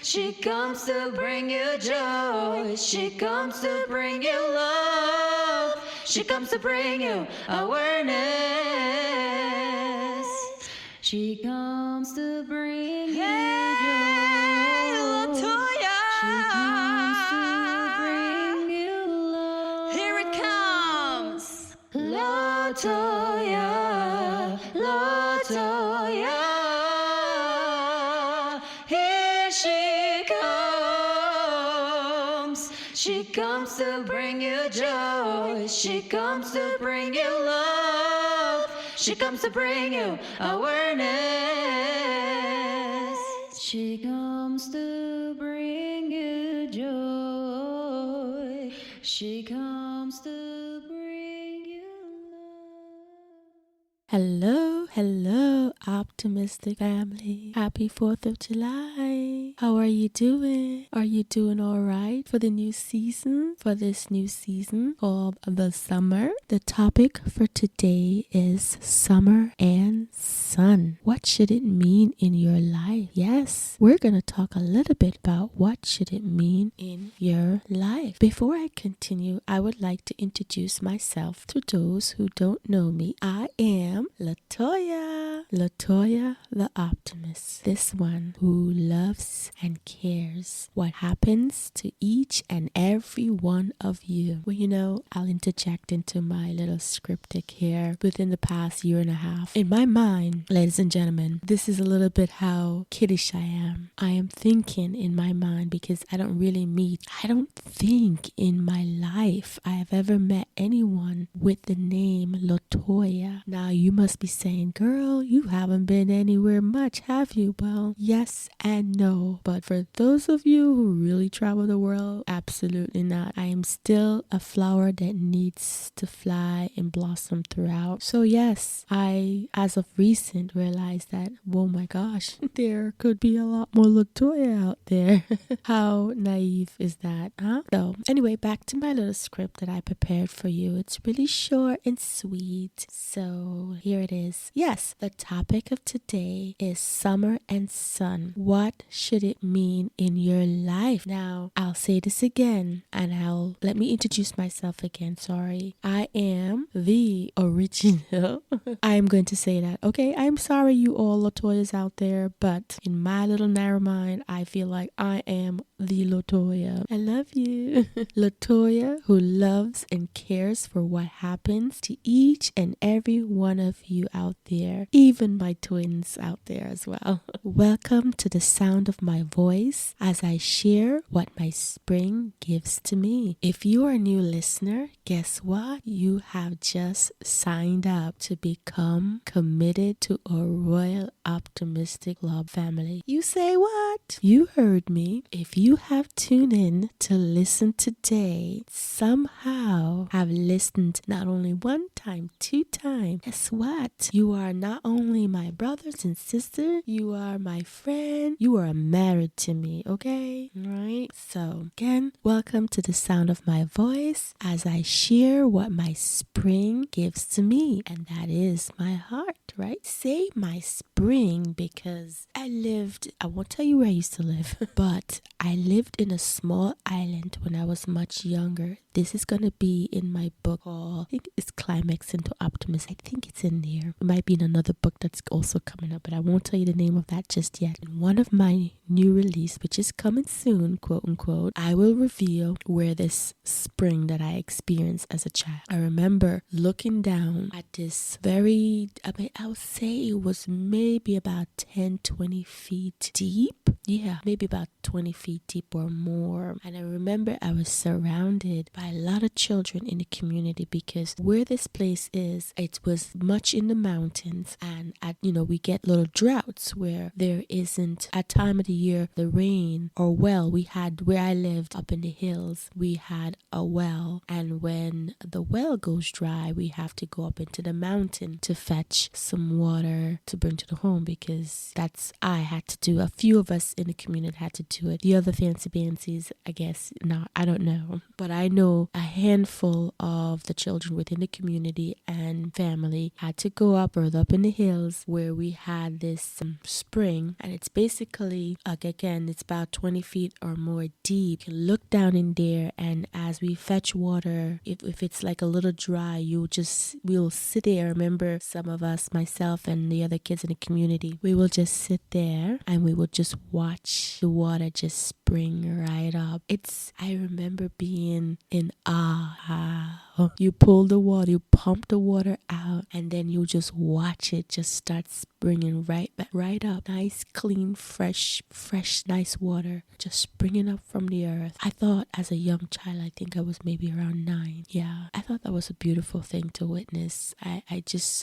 She comes to bring you joy. She comes to bring you love. She comes to bring you awareness. She comes to bring you joy. Latoya. She comes to bring you love. Here it comes. Latoya, Latoya. Here she comes. She comes to bring you joy. She comes to bring you love. She comes to bring you awareness. She comes to bring you joy. She comes to bring you love. Hello, optimistic family. Happy 4th of July. How are you doing? Are you doing all right for the new season? For this new season called the summer? The topic for today is summer and sun. What should it mean in your life? Yes, we're going to talk a little bit about what should it mean in your life. Before I continue, I would like to introduce myself to those who don't know me. I am Latoya the optimist. This one who loves and cares what happens to each and every one of you. Well, I'll interject into my little scriptic here. Within the past year and a half, in my mind, ladies and gentlemen, this is a little bit how kiddish I am. I am thinking in my mind because I don't think in my life I have ever met anyone with the name Latoya. Now you must be saying, girl, you haven't been anywhere much, have you? Well, yes and no. But for those of you who really travel the world, absolutely not. I am still a flower that needs to fly and blossom throughout. So yes, I, as of recent, realized that, oh my gosh, there could be a lot more Latoya out there. How naive is that, huh? So anyway, back to my little script that I prepared for you. It's really short and sweet. So here it is. Yes, the topic of today is summer and sun. What should it mean in your life? Now, I'll say this again and let me introduce myself again. Sorry. I am the original. I'm going to say that. Okay, I'm sorry you all Latoyas out there, but in my little narrow mind, I feel like I am the Latoya. I love you. Latoya, who loves and cares for what happens to each and every one of you out there, even my twins out there as well. Welcome to the sound of my voice as I share what my spring gives to me. If you are a new listener, guess what? You have just signed up to become committed to a royal optimistic love family. You say what? You heard me. If you have tuned in to listen today, somehow have listened not only one time, 2 times, guess what? You are not only my brothers and sisters, you are my friend, you are married to me, okay? Right? So again, welcome to the sound of my voice as I share what my spring gives to me, and that is my heart, right? Say my spring because I won't tell you where I used to live, but I lived in a small island when I was much younger. This is going to be in my book called, I think it's Climax into Optimist. I think it's in there. It might be in another book that's also coming up, but I won't tell you the name of that just yet. In one of my new release, which is coming soon, quote unquote, I will reveal where this spring that I experienced as a child. I remember looking down at this I would say it was maybe about 10-20 feet deep. Yeah, maybe about 20 feet deep or more. And I remember I was surrounded by a lot of children in the community because where this place is, it was much in the mountains, and we get little droughts where there isn't a time of the year the rain or well. We had, where I lived up in the hills, we had a well, and when the well goes dry, we have to go up into the mountain to fetch some water to bring to the home, because I had to do. A few of us in the community had to do it. The other fancy fancies, I guess not. I don't know, but I know a handful of the children within the community and family had to go up in the hills where we had this spring, and it's basically again, it's about 20 feet or more deep. You can look down in there, and as we fetch water, if it's like a little dry, we'll sit there. Remember, some of us, myself and the other kids in the community, we will just sit there and we will just watch the water just spring right up. I remember being in awe. You pull the water, you pump the water out, and then you just watch it just start springing right up. Nice, clean, fresh, nice water just springing up from the earth. I thought as a young child, I think I was maybe around 9. Yeah, I thought that was a beautiful thing to witness. I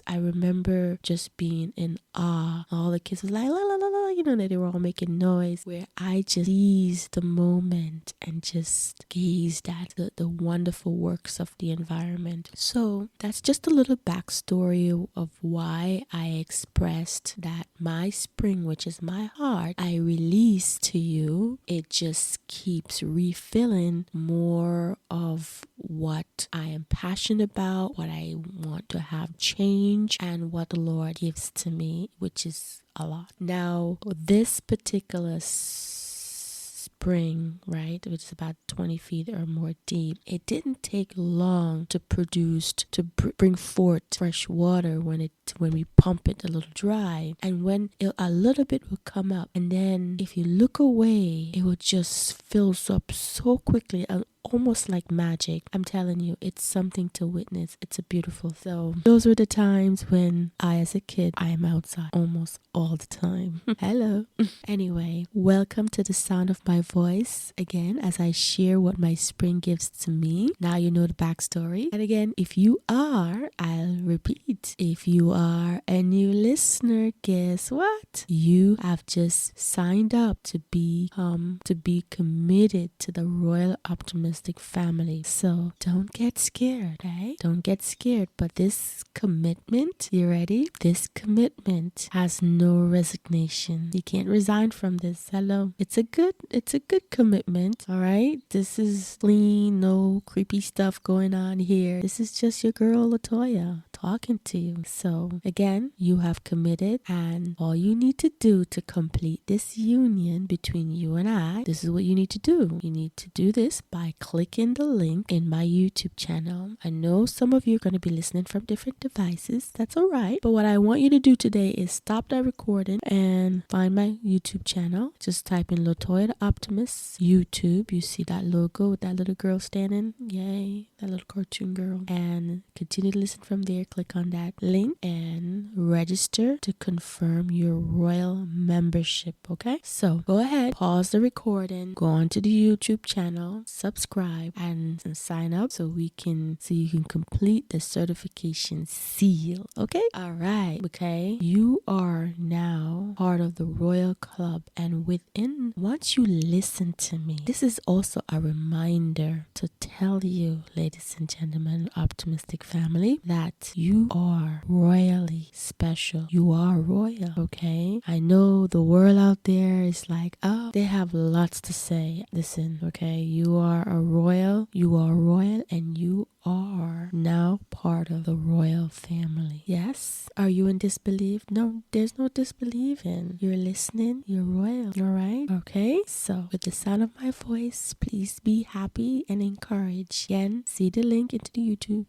remember just being in awe. All the kids was like, la, la, la, la, they were all making noise, where I just seized the moment and just gazed at the wonderful works of the environment. So that's just a little backstory of why I expressed that my spring, which is my heart, I release to you. It just keeps refilling more of what I am passionate about, what I want to have change, and what the Lord gives to me, which is a lot. Now, this particular spring, right, which is about 20 feet or more deep, it didn't take long to bring forth fresh water when we pump it a little dry, and when a little bit will come up, and then if you look away, it will just fills up so quickly, almost like magic. I'm telling you, it's something to witness. It's a beautiful. So those were the times when as a kid, I am outside almost all the time. Hello. Anyway, welcome to the sound of my voice again as I share what my spring gives to me. Now you know the backstory. And again, I'll repeat, if you are a new listener, guess what? You have just signed up to be committed to the Royal Optimist family. So don't get scared, okay? Don't get scared. But this commitment, you ready? This commitment has no resignation. You can't resign from this. Hello. It's a good commitment. All right. This is clean, no creepy stuff going on here. This is just your girl Latoya talking to you. So again, you have committed, and all you need to do to complete this union between you and I, this is what you need to do. You need to do this by clicking the link in my YouTube channel. I know some of you are going to be listening from different devices. That's all right. But what I want you to do today is stop that recording and find my YouTube channel. Just type in Latoya the Optimist YouTube. You see that logo with that little girl standing? Yay. That little cartoon girl. And continue to listen from there. Click on that link and register to confirm your royal membership. Okay? So go ahead, pause the recording, go on to the YouTube channel, subscribe, and sign up so you can complete the certification seal. Okay? All right. Okay. You are now part of the royal club, and once you listen to me, this is also a reminder to tell you, ladies and gentlemen, optimistic family, that you are royally special. You are royal. Okay? I know the world out there is like, oh, they have lots to say. Listen, okay? You are a royal, and you are now part of the royal family. Yes? Are you in disbelief? No, there's no disbelieving. You're listening. You're royal. All right? Okay? So, with the sound of my voice, please be happy and encouraged. Again, see the link into the YouTube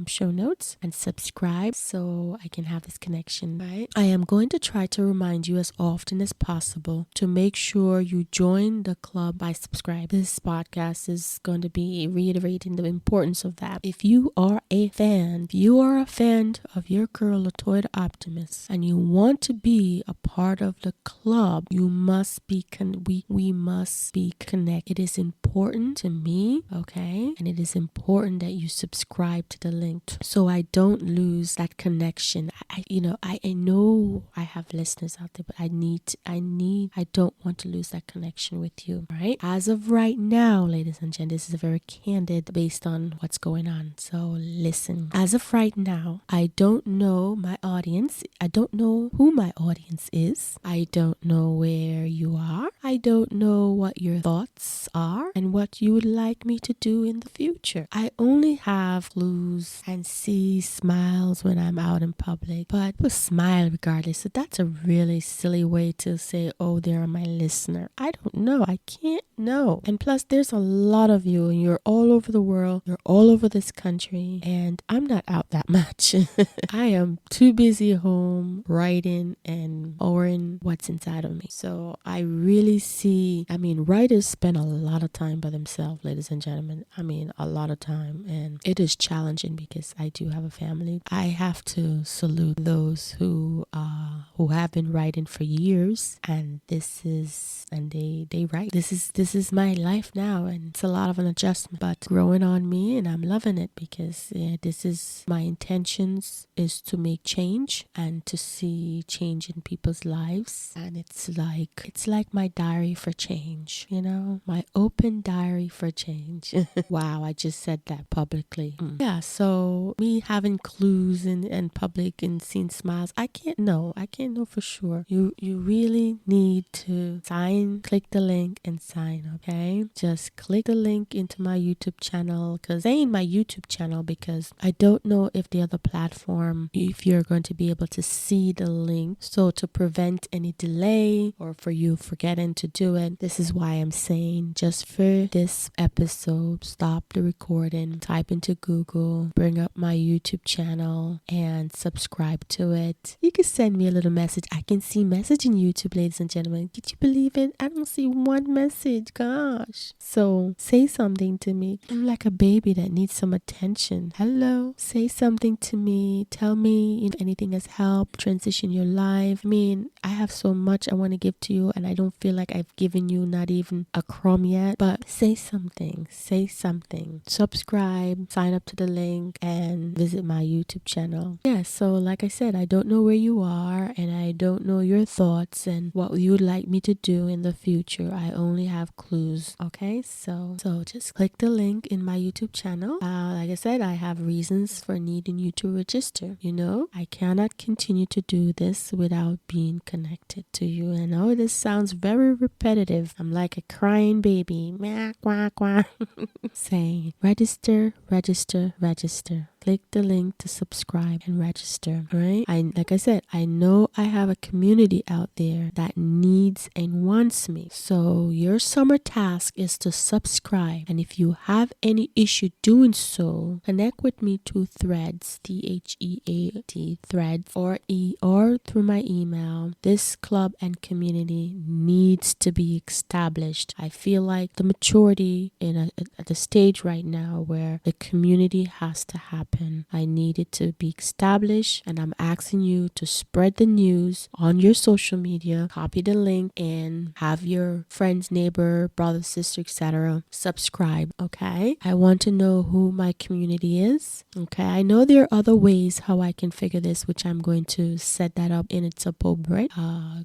show notes and subscribe so I can have this connection, right? I am going to try to remind you as often as possible to make sure you join the club by subscribing. This podcast is going to be reiterating the importance of that. If you are a fan of your girl Latoya the Optimist, and you want to be a part of the club, you must be we must be connected. It is important to me, okay? And it is important that you subscribe to the link so I don't lose that connection. I know I have listeners out there, but I don't want to lose that connection with you, right? As of right now, ladies and gentlemen, this is very candid based on what's going on. So listen, as of right now, I don't know my audience. I don't know who my audience is. I don't know where you are. I don't know what your thoughts are and what you would like me to do in the future. I only have clues and see smiles when I'm out in public, but people smile regardless. So that's a really silly way to say, oh, they're my listener. I don't know. I can't know. And plus, there's a lot of you and you're all over the world. You're all over this country. And I'm not out that much. I am too busy home writing and pouring what's inside of me. So I really see, writers spend a lot of time by themselves, ladies and gentlemen. A lot of time. And it is challenging because I do have a family. I have to salute those who have been writing for years, and they write. This is my life now, and it's a lot of an adjustment, but growing on me, and I'm loving it because this is my intentions is to make change and to see change in people's lives. And it's like my diary for change, my open diary for change. Wow, I just said that publicly. Yeah, so me having clues in public and seeing smiles, I can't know for sure. You really need to click the link and sign, okay? Just click the link into my YouTube channel, because saying my YouTube channel because I don't know if the other platform, if you're going to be able to see the link. So to prevent any delay or for you forgetting to do it, this is why I'm saying just for this episode, stop the recording, type into Google, bring up my YouTube channel and subscribe to it. You can send me a little message. I can see message in YouTube, ladies and gentlemen. Did you believe it? I don't see one message. Gosh. So say something to me. I'm like a baby that needs some attention. Hello. Say something to me. Tell me if anything has helped transition your life. I have so much I want to give to you, and I don't feel like I've given you not even a crumb yet. But say something. Say something. Subscribe, sign up to the link, and visit my YouTube channel. Yeah, so like I said, I don't know where you are, and I don't know your thoughts and what you would like me to do in the future. I only have clues. Okay, so just click the link in my YouTube channel. Like I said, I have reasons for needing you to register. I cannot continue to do this without being connected to you. I know this sounds very repetitive. I'm like a crying baby. Quack, quack, quack. Saying register, register, register. Click the link to subscribe and register. All right. Like I said, I know I have a community out there that needs and wants me. So your summer task is to subscribe. And if you have any issue doing so, connect with me through Threads, THEAD Threads, or through my email. This club and community needs to be established. I feel like the maturity at the stage right now where the community has to happen. I need it to be established, and I'm asking you to spread the news on your social media, copy the link, and have your friends, neighbor, brother, sister, etc. subscribe. Okay, I want to know who my community is. Okay, I know there are other ways how I can figure this, which I'm going to set that up in its appropriate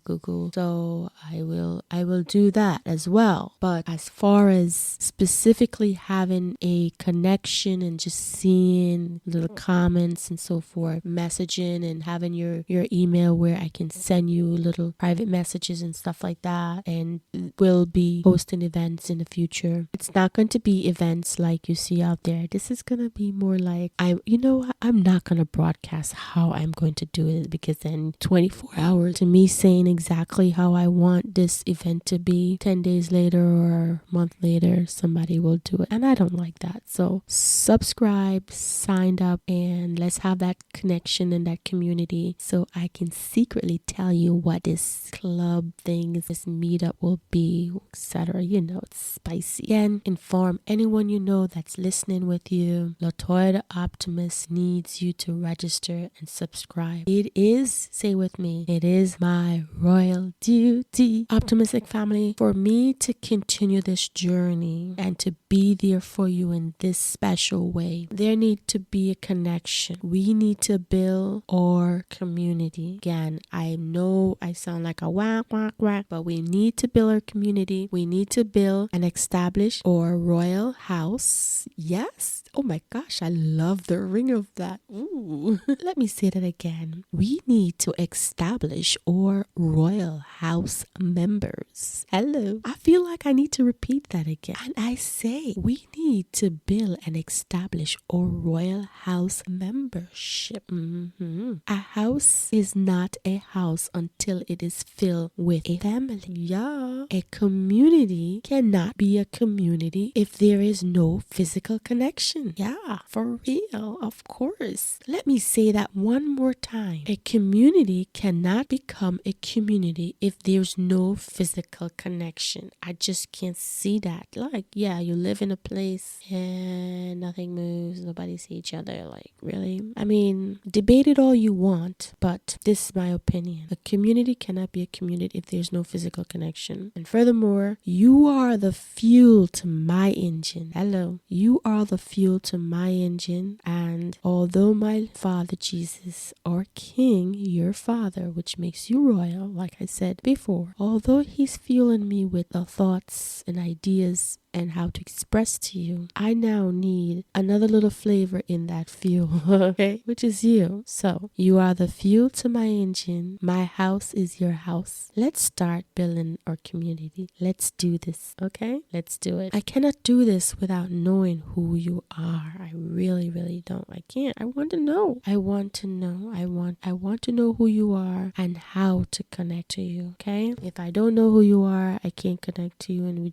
Google. So I will do that as well. But as far as specifically having a connection and just seeing little comments and so forth, messaging and having your email where I can send you little private messages and stuff like that, and we'll be hosting events in the future. It's not going to be events like you see out there. This is going to be more like, I'm not going to broadcast how I'm going to do it, because then 24 hours to me saying exactly how I want this event to be, 10 days later or a month later, somebody will do it. And I don't like that. So subscribe, sign up, and let's have that connection and that community so I can secretly tell you what this club thing, this meetup will be, etc. It's spicy. Again, inform anyone you know that's listening with you. Latoya the Optimist needs you to register and subscribe. It is, say with me, it is my royal duty, optimistic family, for me to continue this journey and to be there for you in this special way. There need to be a connection. We need to build our community. Again, I know I sound like a whack, whack, whack, but we need to build our community. We need to build and establish our royal house. Yes. Oh my gosh, I love the ring of that. Ooh. Let me say that again. We need to establish our royal house members. members. Hello. I feel like I need to repeat that again. And I say we need to build and establish a royal house membership. A house is not a house until it is filled with a family. Yeah. A community cannot be a community if there is no physical connection. Yeah, for real, of course. Let me say that one more time. A community cannot become a community if there's no physical connection. I just can't see that. Like, yeah, you live in a place and nothing moves, nobody see each other. Like, really? I mean, debate it all you want, but this is my opinion. A community cannot be a community if there's no physical connection. And furthermore, you are the fuel to my engine. Hello. You are the fuel to my engine. And although my Father Jesus, our King, your Father, which makes you royal, like I said before, although he's fueling me with the thoughts and ideas and how to express to you, I now need another little flavor in that fuel, okay? Which is you. So, you are the fuel to my engine. My house is your house. Let's start building our community. Let's do this, okay? Let's do it. I cannot do this without knowing who you are. I really, really don't. I can't. I want to know. I want to know. I want to know who you are and how to connect to you, okay? If I don't know who you are, I can't connect to you, and we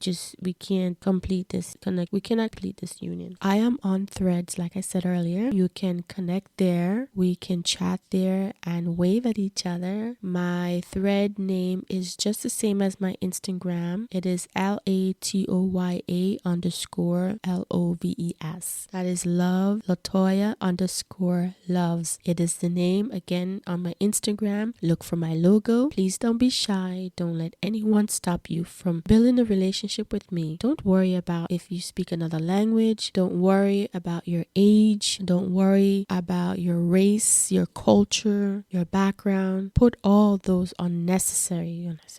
can't complete this connect. We cannot complete this union. I am on Threads, like I said earlier. You can connect there. We can chat there and wave at each other. My thread name is just the same as my Instagram. It is LATOYA_LOVES. That is love Latoya_loves. It is the name again on my Instagram. Look for my logo. Please don't be shy. Don't let anyone stop you from building a relationship with me. Don't worry about if you speak another language. Don't worry about your age. Don't worry about your race, your culture, your background. Put all those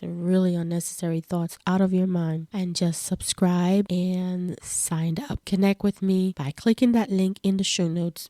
really unnecessary thoughts out of your mind and just subscribe and sign up. Connect with me by clicking that link in the show notes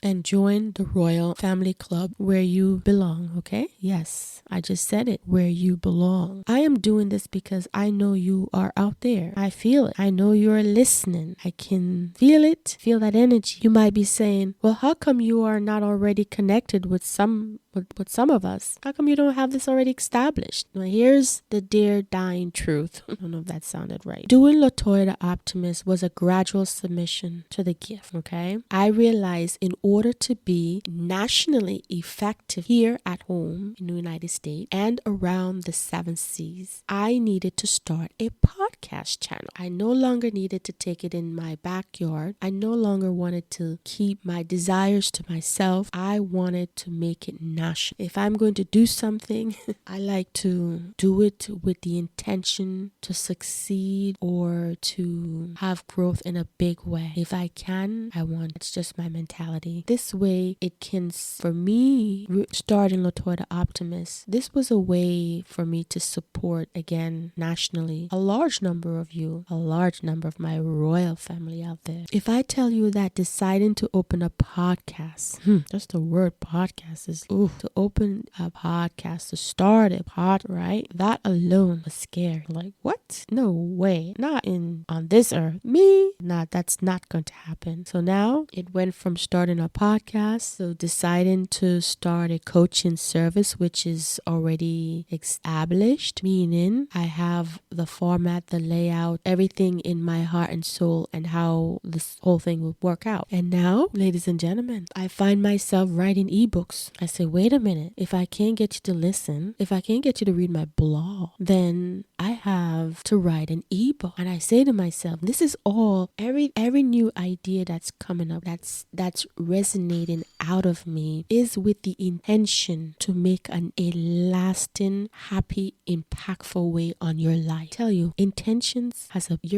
and join the Royal Family Club where you belong, okay? Yes, I just said it, where you belong. I am doing this because I know you are out there. I feel it. I know you're listening. I can feel it, feel that energy. You might be saying, well, how come you are not already connected with some of us? How come you don't have this already established? Now, here's the dear dying truth. I don't know if that sounded right. Doing Latoya the Optimist was a gradual submission to the gift, okay? I realized in order to be nationally effective here at home in the United States and around the 7 seas, I needed to start a podcast channel. I no longer needed to take it in my backyard. I no longer wanted to keep my desires to myself. I wanted to make it national. If I'm going to do something, I like to do it with the intention to succeed or to have growth in a big way. If I can, I want. It's just my mentality. This way, it can, for me, starting Latoya the Optimist, this was a way for me to support, again, nationally, a large number of you, a large number of my royal family out there. If I tell you that deciding to open a podcast, just the word podcast is, to open a podcast, to start a right? That alone was scary. Like, what? No way. Not on this earth. Me? Nah, that's not going to happen. So now it went from starting a podcast to deciding to start a coaching service, which is already established, meaning I have the format, the layout, everything in my heart and soul and how this whole thing will work out. And now, ladies and gentlemen, I find myself writing ebooks. I say, wait a minute. If I can't get you to listen, if I can't get you to read my blog, then I have to write an ebook. And I say to myself, this is all, every new idea that's coming up, that's resonating out of me is with the intention to make a lasting, happy, impactful way on your life. I tell you,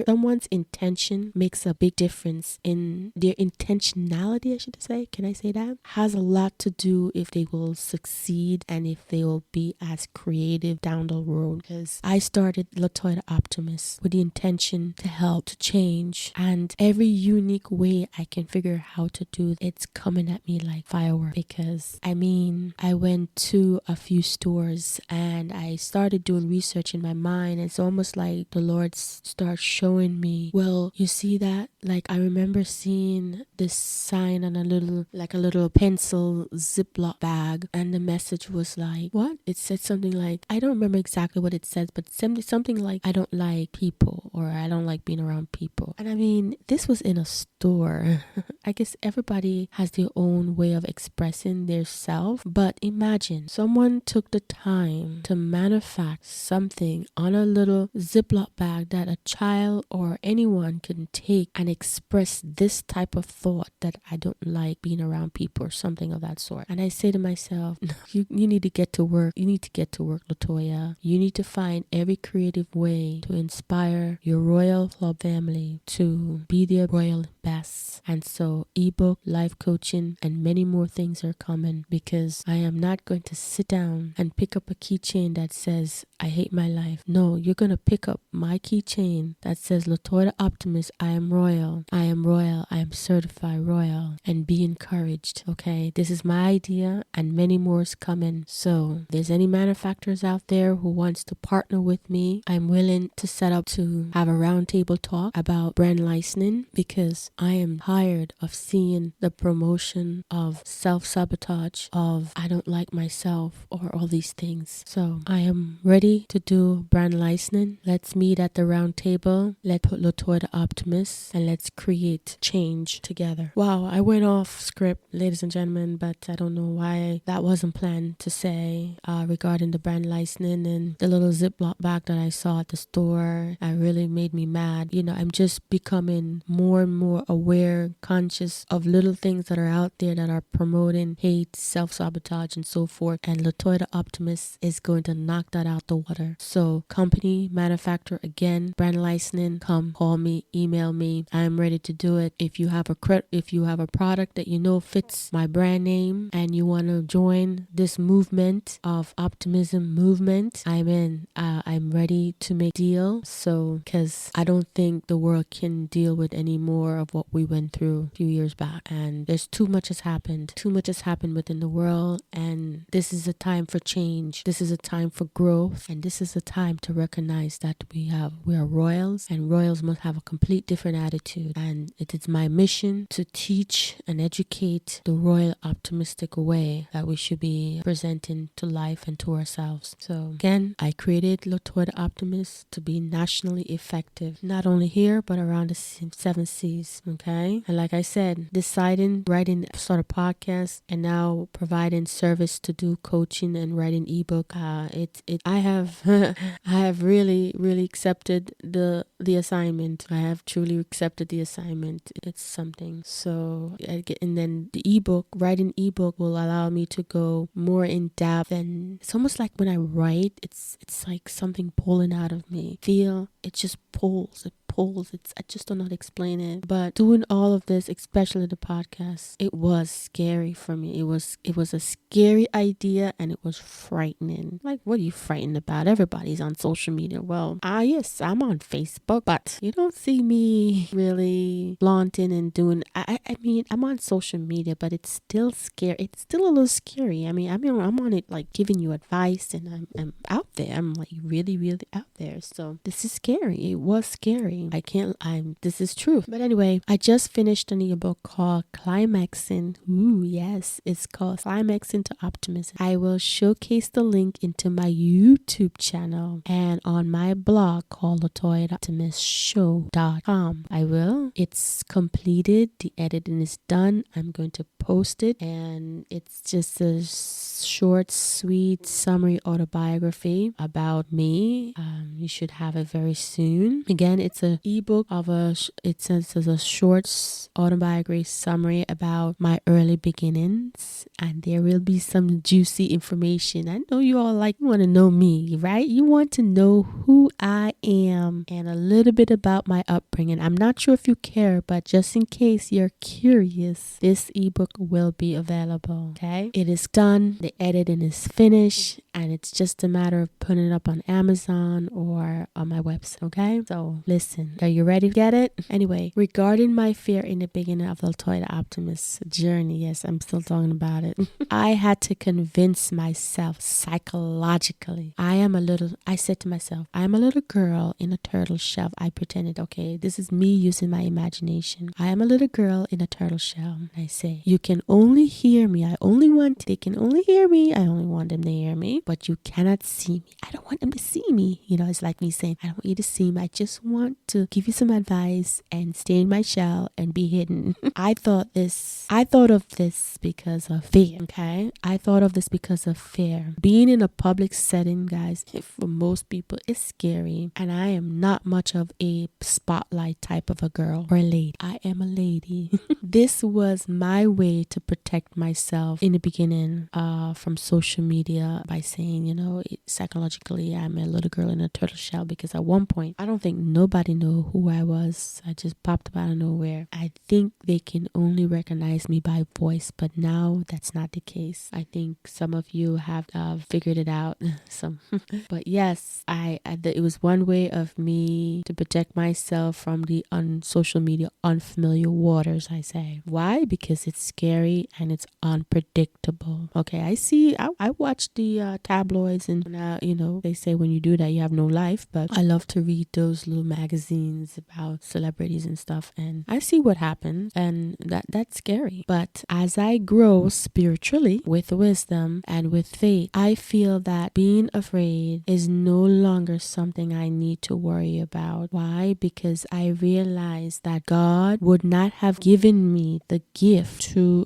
someone's intention makes a big difference in their intentionality, I should say. Can I say that? Has a lot to do if they will succeed and if they will be as creative down the road. Because I started Latoya the Optimist with the intention to help, to change, and every unique way I can figure out how to do it's coming at me like firework. Because I went to a few stores and I started doing research in my mind. It's almost like the Lord starts showing me, well, you see that? Like I remember seeing this sign on a little pencil Ziploc bag, and the message was like, what? It said something like, I don't remember exactly what it says, but something like, I don't like people, or I don't like being around people. And this was in a store. I guess everybody has their own way of expressing their self, but imagine someone took the time to manufacture something on a little Ziploc bag that a child or anyone can take and express this type of thought that I don't like being around people or something of that sort. And I say to myself, you need to get to work. You need to get to work, Latoya. You need to find every creative way to inspire your Royal Club family to be their royal best. And so ebook, life coaching, and many more things are coming, because I am not going to sit down and pick up a keychain that says, I hate my life. No, you're going to pick up my keychain that says, Latoya the Optimist, I am royal. I am royal. I am certified royal. And be encouraged, okay? This is my idea and many more is coming. So if there's any manufacturers out there who wants to partner with me, I'm willing to set up to have a roundtable talk about brand licensing, because I am tired of seeing the promotion of self-sabotage, of I don't like myself, or all these things. So I am ready to do brand licensing. Let's meet at the round table. Let's put Latoya the Optimist and let's create change together. Wow, I went off script, ladies and gentlemen, but I don't know why that wasn't planned to say regarding the brand licensing and the little Ziploc bag that I saw at the store. It really made me mad. I'm just becoming more and more aware, conscious of little things that are out there that are promoting hate, self-sabotage, and so forth. And Latoya the Optimist is going to knock that out the water. So company, manufacturer, again, brand licensing, come call me, email me. I'm ready to do it. If you have a product that you know fits my brand name and you want to join this movement of optimism movement, I'm in. I'm ready to make a deal. So, because I don't think the world can deal with any more of what we went through a few years back. And there's too much has happened. Too much has happened within the world. And this is a time for change. This is a time for growth. And this is a time to recognize that we are royals, and royals must have a complete different attitude. And it is my mission to teach and educate the royal optimistic way that we should be presenting to life and to ourselves. So again, I created Latoya the Optimist to be nationally effective, not only here but around the 7 seas. Okay, and like I said, writing sort of podcast, and now providing service to do coaching and writing ebook. I have I have really accepted the assignment. I have truly accepted the assignment. It's something. So and then the writing ebook will allow me to go more in depth, and it's almost like when I write, it's like something pulling out of me. It just pulls. I just don't know how to explain it. But doing all of this, especially the podcast, it was scary for me. It was a scary idea, and it was frightening. Like, what are you frightened about? Everybody's on social media. Well, yes, I'm on Facebook, but you don't see me really flaunting and doing. I'm on social media, but it's still scary. It's still a little scary. I'm on it like giving you advice, and I'm out there. I'm like really out there. So this is scary. It was scary. This is truth. But anyway, I just finished an ebook called Climaxing. Ooh, yes, it's called Climaxing to Optimism. I will showcase the link into my YouTube channel and on my blog called LatoyaTheOptimistShow.com. I will. It's completed. The editing is done. I'm going to post it, and it's just a short, sweet summary autobiography about me. You should have it very soon. Again, it's a a ebook of it says it's a short autobiography summary about my early beginnings, and there will be some juicy information. I know you all want to know me, right? You want to know who I am and a little bit about my upbringing. I'm not sure if you care, but just in case you're curious, this ebook will be available. Okay, it is done, the editing is finished, and it's just a matter of putting it up on Amazon or on my website. Okay, so listen, are you ready to get it? Anyway, regarding my fear in the beginning of the Toy Optimist journey, yes, I'm still talking about it. I had to convince myself psychologically. I said to myself, I'm a little girl in a turtle shell. I pretended, okay, this is me using my imagination. I am a little girl in a turtle shell. I say, you can only hear me. They can only hear me. I only want them to hear me, but you cannot see me. I don't want them to see me. It's like me saying, I don't want you to see me. I just want to give you some advice and stay in my shell and be hidden. I thought of this because of fear. Okay. I thought of this because of fear. Being in a public setting, guys, for most people, is scary. And I am not much of a spotlight type of a girl or a lady. I am a lady. This was my way to protect myself in the beginning from social media by saying, psychologically, I'm a little girl in a turtle shell, because at one point, I don't think nobody knew who I was. I just popped up out of nowhere. I think they can only recognize me by voice, but now that's not the case. I think some of you have figured it out. But yes, it was one way of me to protect myself from the social media unfamiliar waters, I say. Why? Because it's scary and it's unpredictable. Okay, I watch the tabloids, and they say when you do that you have no life, but I love to read those little magazines about celebrities and stuff, and I see what happens, and that's scary. But as I grow spiritually with wisdom and with faith, I feel that being afraid is no longer something I need to worry about. Why? Because I realize that God would not have given me the gift to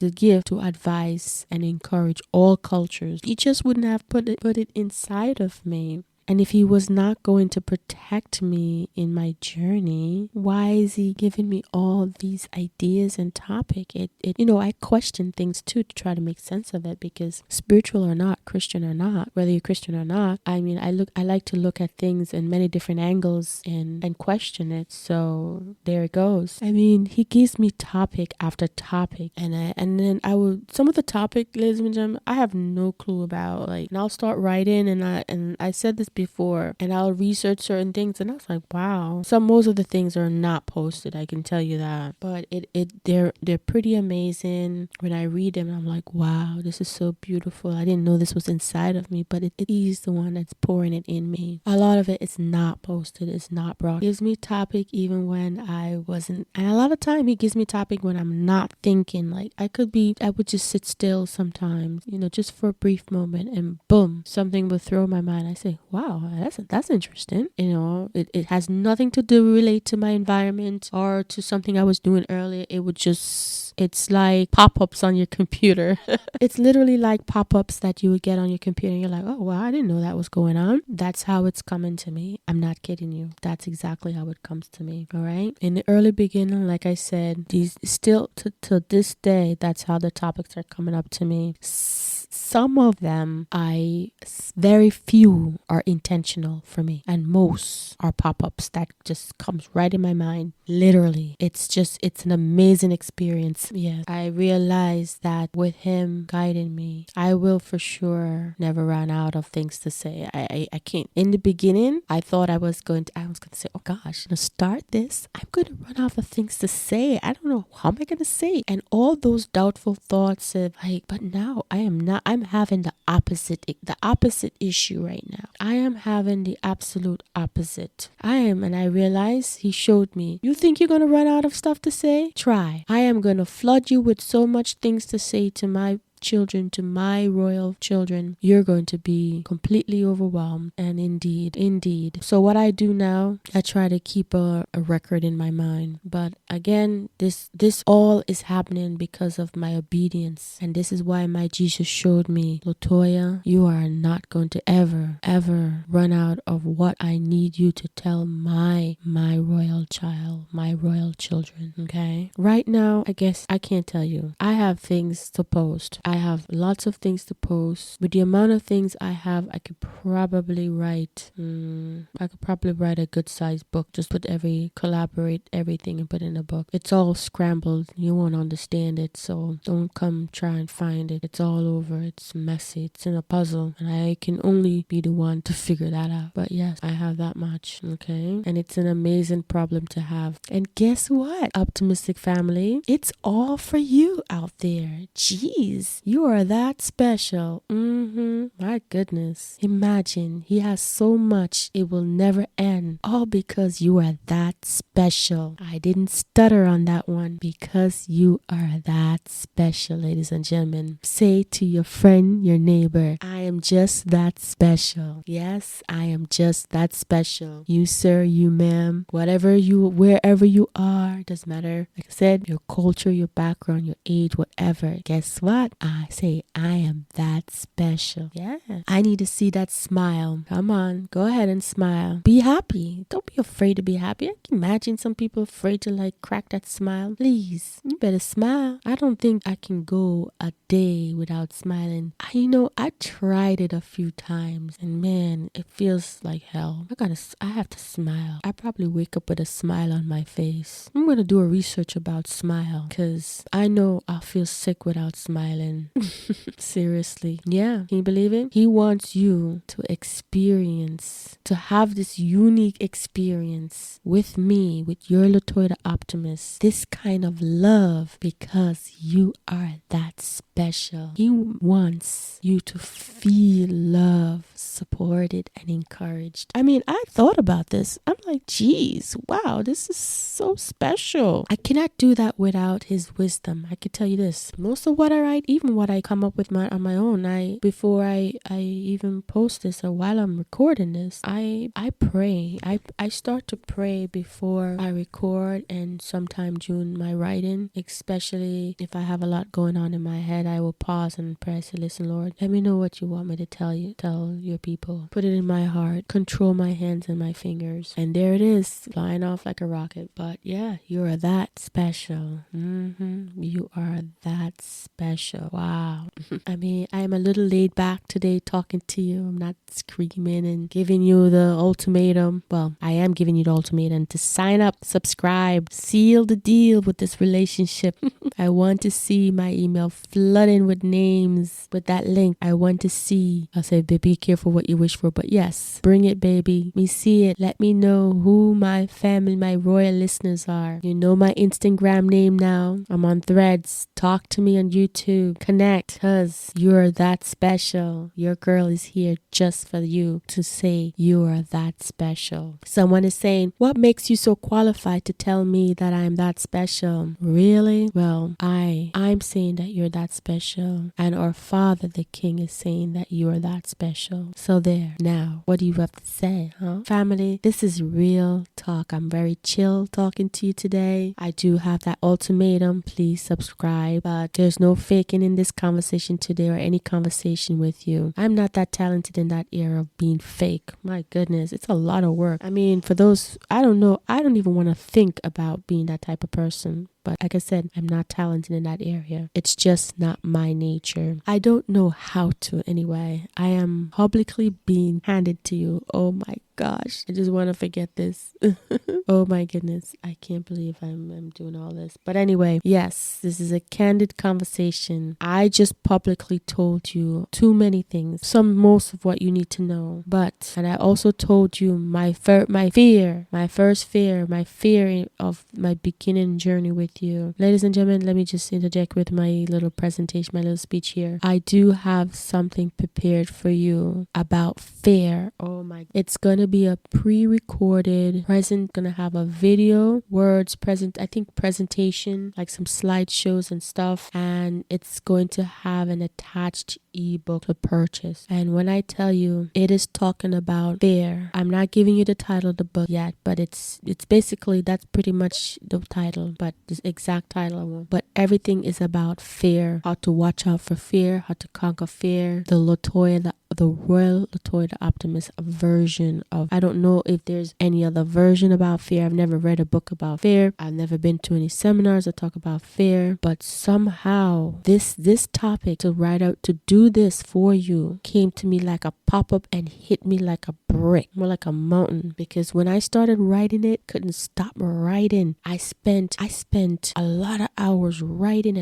advise and encourage all cultures. He just wouldn't have put it inside of me. And if he was not going to protect me in my journey, why is he giving me all these ideas and topic? I question things too to try to make sense of it, because spiritual or not, Christian or not, whether you're Christian or not, I like to look at things in many different angles and question it. So there it goes. He gives me topic after topic, and then some of the topic, ladies and gentlemen, I have no clue about. And I'll start writing, and I said this before, and I'll research certain things, and I was like, wow. Most of the things are not posted, I can tell you that, but they're pretty amazing. When I read them, I'm like, wow, this is so beautiful. I didn't know this was inside of me, but he's the one that's pouring it in me. A lot of it is not posted, it's not brought. He gives me topic even when I wasn't, and a lot of time he gives me topic when I'm not thinking. I would just sit still sometimes, just for a brief moment, and boom, something would throw my mind. I say, wow, that's interesting. It has nothing to relate to my environment or to something I was doing earlier. It's like pop-ups on your computer. It's literally like pop-ups that you would get on your computer, and you're like, oh wow, I didn't know that was going on. That's how it's coming to me. I'm not kidding you. That's exactly how it comes to me. All right. In the early beginning, like I said, these still to this day, that's how the topics are coming up to me. Some of them, very few are intentional for me, and most are pop-ups that just comes right in my mind. Literally, it's an amazing experience. Yes, I realized that with him guiding me, I will for sure never run out of things to say. I can't. In the beginning, I thought I was going to say, oh gosh, to start this, I'm going to run out of things to say. I don't know, how am I going to say? And all those doubtful thoughts of but now I am not. I'm having the opposite issue right now. I am having the absolute opposite. And I realized he showed me, you think you're going to run out of stuff to say? Try. I am going to flood you with so much things to say to my children to my royal children, you're going to be completely overwhelmed. And indeed. So what I do now, I try to keep a record in my mind. But again, this all is happening because of my obedience. And this is why my Jesus showed me, Latoya, you are not going to ever run out of what I need you to tell my royal child, my royal children. Okay? Right now, I guess I can't tell you. I have things to post. I have lots of things to post. With the amount of things I have, I could probably write a good sized book. Just collaborate everything and put in a book. It's all scrambled. You won't understand it, so don't come try and find it. It's all over. It's messy. It's in a puzzle, and I can only be the one to figure that out. But yes, I have that much. Okay, and it's an amazing problem to have. And guess what, optimistic family? It's all for you out there. Jeez, you are that special. My goodness. Imagine he has so much it will never end. All because you are that special. I didn't stutter on that one. Because you are that special, ladies and gentlemen. Say to your friend, your neighbor, I am just that special. Yes, I am just that special. You sir, you ma'am, wherever you are, doesn't matter. Like I said, your culture, your background, your age, whatever. Guess what? I say I am that special. Yeah. I need to see that smile. Come on, go ahead and smile. Be happy. Don't be afraid to be happy. I can imagine some people afraid to crack that smile. Please, you better smile. I don't think I can go a day without smiling. I tried it a few times, and man, it feels like hell. I have to smile. I probably wake up with a smile on my face. I'm gonna do a research about smile, because I know I'll feel sick without smiling. Seriously. Yeah, can you believe it? He wants you to have this unique experience with me, with your Latoya the Optimist. This kind of love, because you are that special. He wants you to feel love, supported, and encouraged. I mean, I thought about this. I'm like, geez, wow, this is so special. I cannot do that without his wisdom. I could tell you this. Most of what I write, even what I come up with on my own, before I even post this, or while I'm recording this, I pray. I start to pray before I record, and sometime during my writing, especially if I have a lot going on in my head, I will pause and pray. I say, listen, Lord, let me know what you want me to tell your people. Put it in my heart. Control my hands and my fingers. And there it is, flying off like a rocket. But yeah, you are that special. You are that special. Wow. I mean, I am a little laid back today talking to you. I'm not screaming and giving you the ultimatum. Well, I am giving you the ultimatum to sign up, subscribe, seal the deal with this relationship. I want to see my email flooding with names with that link. I want to see. I'll say, be careful what you wish for. But yes, bring it, baby. Me see it. Let me know who my family, my royal listeners are. You know my Instagram name now. I'm on Threads. Talk to me on YouTube. Connect, because you're that special. Your girl is here just for you to say you are that special. Someone is saying, what makes you so qualified to tell me that I'm that special? Really? Well, I'm saying that you're that special, and our Father the King is saying that you are that special. So there. Now, what do you have to say, huh? Family, this is real talk. I'm very chill talking to you today. I do have that ultimatum. Please subscribe. But there's no faking in this conversation today, or any conversation with you. I'm not that talented in that era of being fake. My goodness, it's a lot of work. I mean, for those, I don't know. I don't even want to think about being that type of person. But like I said, I'm not talented in that area. It's just not my nature. I don't know how to anyway. I am publicly being handed to you. Oh my gosh. I just want to forget this. Oh my goodness. I can't believe I'm doing all this. But anyway, yes, this is a candid conversation. I just publicly told you too many things. Most of what you need to know. And I also told you my fear of my beginning journey with with you. Ladies and gentlemen, let me just interject with my little presentation, my little speech here. I do have something prepared for you about fear. Oh my, it's gonna be a pre-recorded present, gonna have a video, words, presentation, like some slideshows and stuff, and it's going to have an attached ebook to purchase. And when I tell you it is talking about fear, I'm not giving you the title of the book yet, but it's basically, that's pretty much the title, but the exact title I won't. But everything is about fear, how to watch out for fear, how to conquer fear. The Royal Latoya the Optimist version of, I don't know if there's any other version about fear. I've never read a book about fear. I've never been to any seminars that talk about fear, but somehow this topic, to write out, to do this for you, came to me like a pop-up and hit me like a brick, more like a mountain, because when I started writing it, couldn't stop writing. I spent a lot of hours writing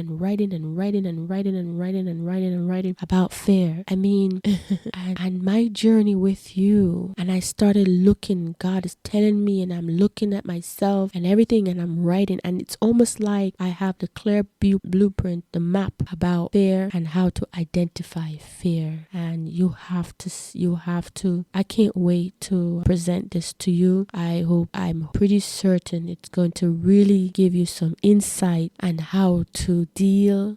about fear. I mean, and my journey with you, and I started looking, God is telling me, and I'm looking at myself and everything, and I'm writing, and it's almost like I have the clear blueprint, the map about fear and how to identify fear. And you have to, I can't wait to present this to you. I'm pretty certain it's going to really give you some insight on how to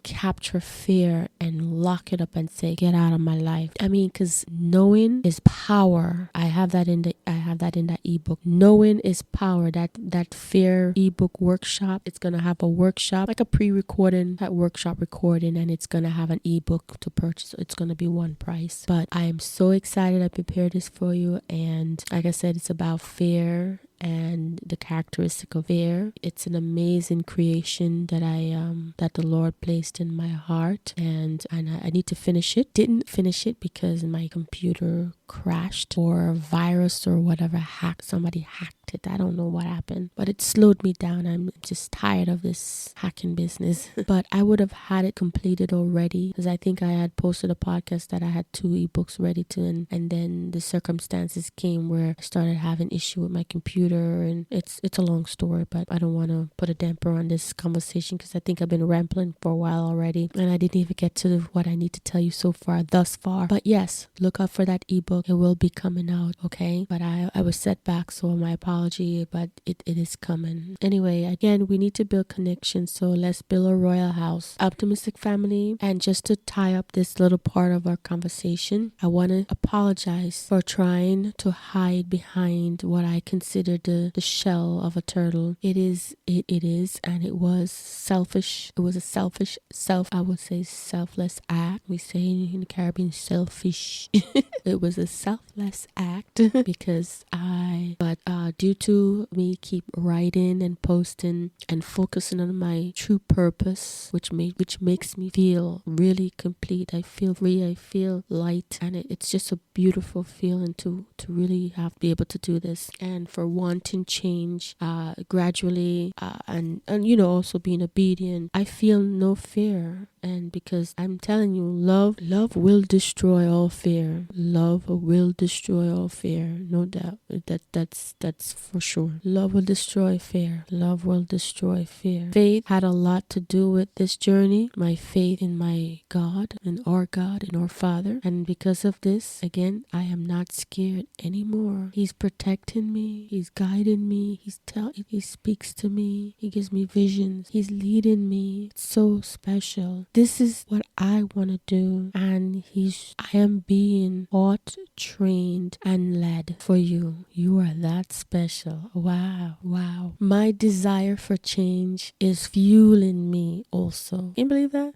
capture fear and lock it up and say, get out of my life. I mean, because knowing is power. I have that in that ebook. Knowing is power. That fear ebook workshop, it's gonna have a workshop, like a pre-recording, that workshop recording, and it's gonna have an ebook to purchase. It's gonna be one price. But I am so excited I prepared this for you, and like I said, it's about fear and the characteristic of fear. It's an amazing creation that that the Lord placed in my heart, and I need to finish it. Didn't finish it because my computer crashed, or a virus or whatever somebody hacked it. I don't know what happened, but it slowed me down. I'm just tired of this hacking business. But I would have had it completed already, because I think I had posted a podcast that I had 2 ebooks ready to, and then the circumstances came where I started having issue with my computer, and it's a long story, but I don't want to put a damper on this conversation, because I think I've been rambling for a while already, and I didn't even get to what I need to tell you so far, thus far. But yes, look out for that ebook. It will be coming out, okay? But I was set back, so my apology, but it is coming. Anyway, again, we need to build connections, so let's build a royal house. Optimistic family. And just to tie up this little part of our conversation, I want to apologize for trying to hide behind what I consider the shell of a turtle. It is, and it was selfish. It was a selfish, I would say selfless act. We say in the Caribbean, selfish. It was a selfless act because due to me keep writing and posting and focusing on my true purpose, which makes me feel really complete. I feel free, I feel light, and it's just a beautiful feeling to really be able to do this, and for wanting change gradually, and also being obedient. I feel no fear, and because I'm telling you, love will destroy all fear. Love will destroy all fear, no doubt. That's for sure. Love will destroy fear. Love will destroy fear. Faith had a lot to do with this journey. My faith in my God, in our Father, and because of this, again, I am not scared anymore. He's protecting me. He's guiding me. He speaks to me. He gives me visions. He's leading me. It's so special. This is what I want to do, and I am being taught, trained, and led for you. You are that special. Wow. My desire for change is fueling me also. Can you believe that?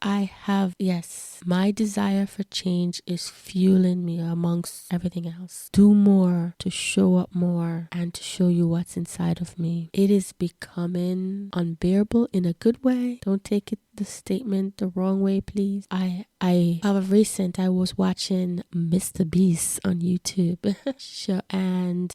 My desire for change is fueling me amongst everything else. Do more to show up more and to show you what's inside of me. It is becoming unbearable in a good way. Don't take it the statement the wrong way, please. I of recent I was watching Mr. Beast on YouTube. And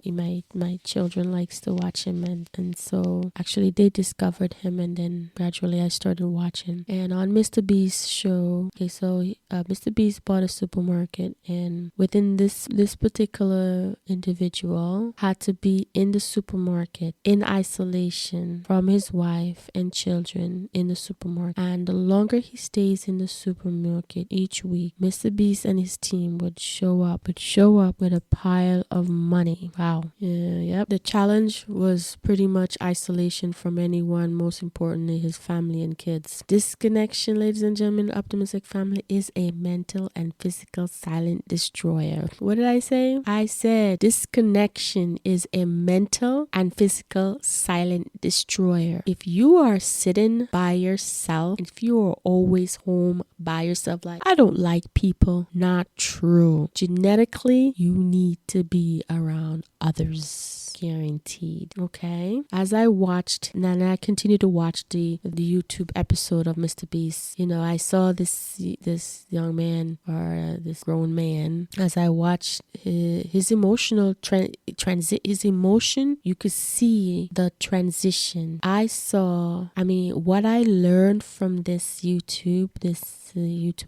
my children likes to watch him, and so actually they discovered him, and then gradually I started watching. And on Mr. Beast's show, okay, so Mr. Beast bought a supermarket, and within this particular individual had to be in the supermarket in isolation from his wife and children in the supermarket. And the longer he stays in the supermarket each week, Mr. Beast and his team would show up with a pile of money. Wow. Yep. The challenge was pretty much isolation from anyone, most importantly his family and kids. Disconnection, ladies and gentlemen, optimistic family, is a mental and physical silent destroyer. What did I say? I said disconnection is a mental and physical silent destroyer. If you are sitting by yourself, if you are always home by yourself, like, I don't like people, not true. Genetically, you need to be around others. Guaranteed. Okay. As I watched, and I continue to watch the YouTube episode of Mr. Beast, I saw this young man, or this grown man. As I watched his emotional his emotion, you could see the transition. What I learned from this YouTube, I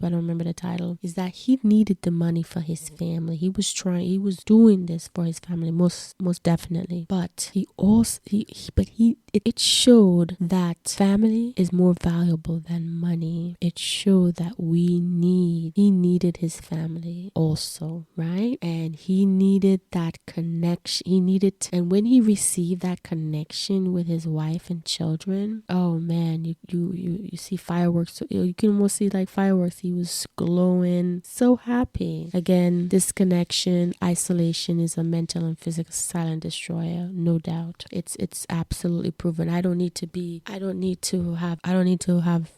don't remember the title, is that he needed the money for his family. He was doing this for his family, most definitely. But it showed that family is more valuable than money. It showed that he needed his family also, right? And he needed that connection. And when he received that connection with his wife and children, oh man, you see fireworks. You can almost see like fireworks. He was glowing, so happy. Again, disconnection, isolation is a mental and physical silent destroyer, no doubt. It's absolutely proven. I don't need to have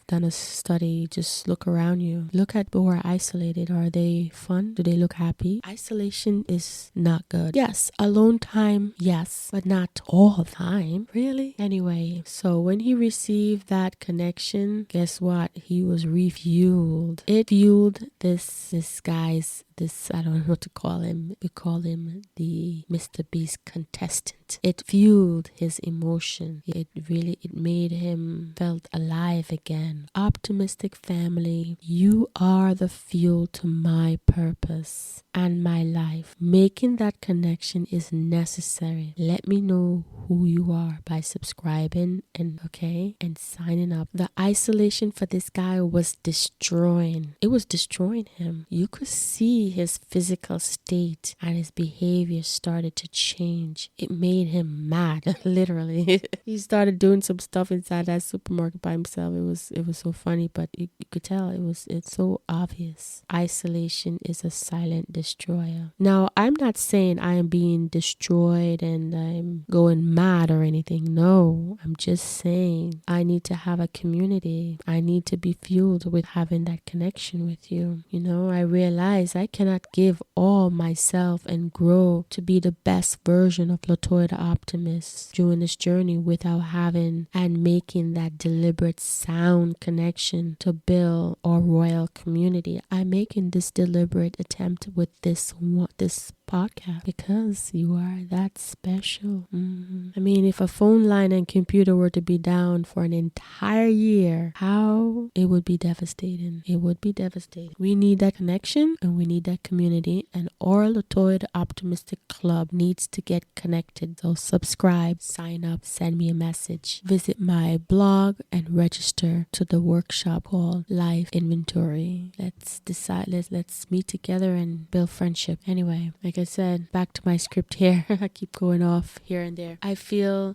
done a study. Just look around you. Look at who are isolated. Are they fun? Do they look happy? Isolation is not good. Yes, alone time, yes, but not all the time. Really? Anyway, so when he received that connection, guess what? He was refueled. It fueled this guy's, I don't know what to call him. We call him the Mr. Beast contestant. It fueled his emotion. It made him felt alive again. Optimistic family, you are the fuel to my purpose and my life. Making that connection is necessary. Let me know who you are by subscribing and signing up. The isolation for this guy was destroying. It was destroying him. You could see his physical state and his behavior started to change. It made him mad, literally. He started doing some stuff inside that supermarket by himself. It was so funny, but you could tell it's so obvious. Isolation is a silent destroyer. Now, I'm not saying I am being destroyed and I'm going mad or anything. No, I'm just saying I need to have a community. I need to be fueled with having that connection with you. I realize I cannot give all myself and grow to be the best version of Latoya the Optimist during this journey without having and making that deliberate sound connection to build our royal community. I'm making this deliberate attempt with this podcast because you are that special. If a phone line and computer were to be down for an entire year, how it would be devastating. It would be devastating. We need that connection and we need that community, and our Latoya the Optimistic Club needs to get connected. So subscribe, sign up, send me a message. Visit my blog and register to the workshop called Life Inventory. Let's meet together and build friendship. Anyway, like I said, back to my script here. I keep going off here and there.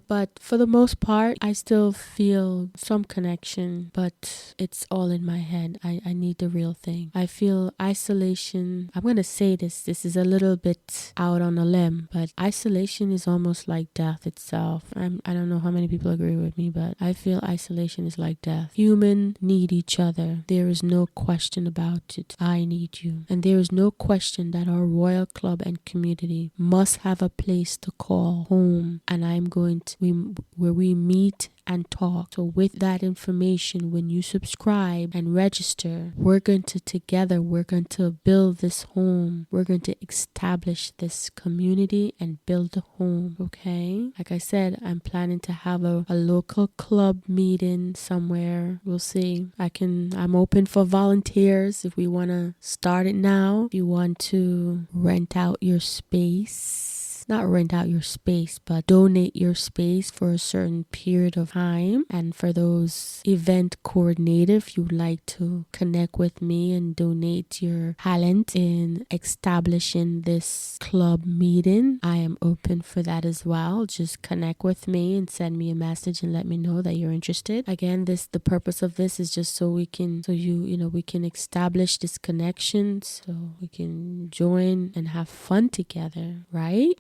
But for the most part, I still feel some connection, but it's all in my head. I need the real thing. I feel isolation. I'm going to say this is a little bit out on a limb, but isolation is almost like death itself. I don't know how many people agree with me, but I feel isolation is like death. Humans need each other. There is no question about it. I need you. And there is no question that our royal club and community must have a place to call home. And I'm going to, where we meet and talk. So with that information, when you subscribe and register, we're going to build this home. We're going to establish this community and build a home. Okay. Like I said, I'm planning to have a local club meeting somewhere. We'll see. I'm open for volunteers if we want to start it now. If you want to rent out your space, not rent out your space, but donate your space for a certain period of time. And for those event coordinators, if you'd like to connect with me and donate your talent in establishing this club meeting, I am open for that as well. Just connect with me and send me a message and let me know that you're interested. Again, the purpose of this is just so we can establish this connection, so we can join and have fun together, right?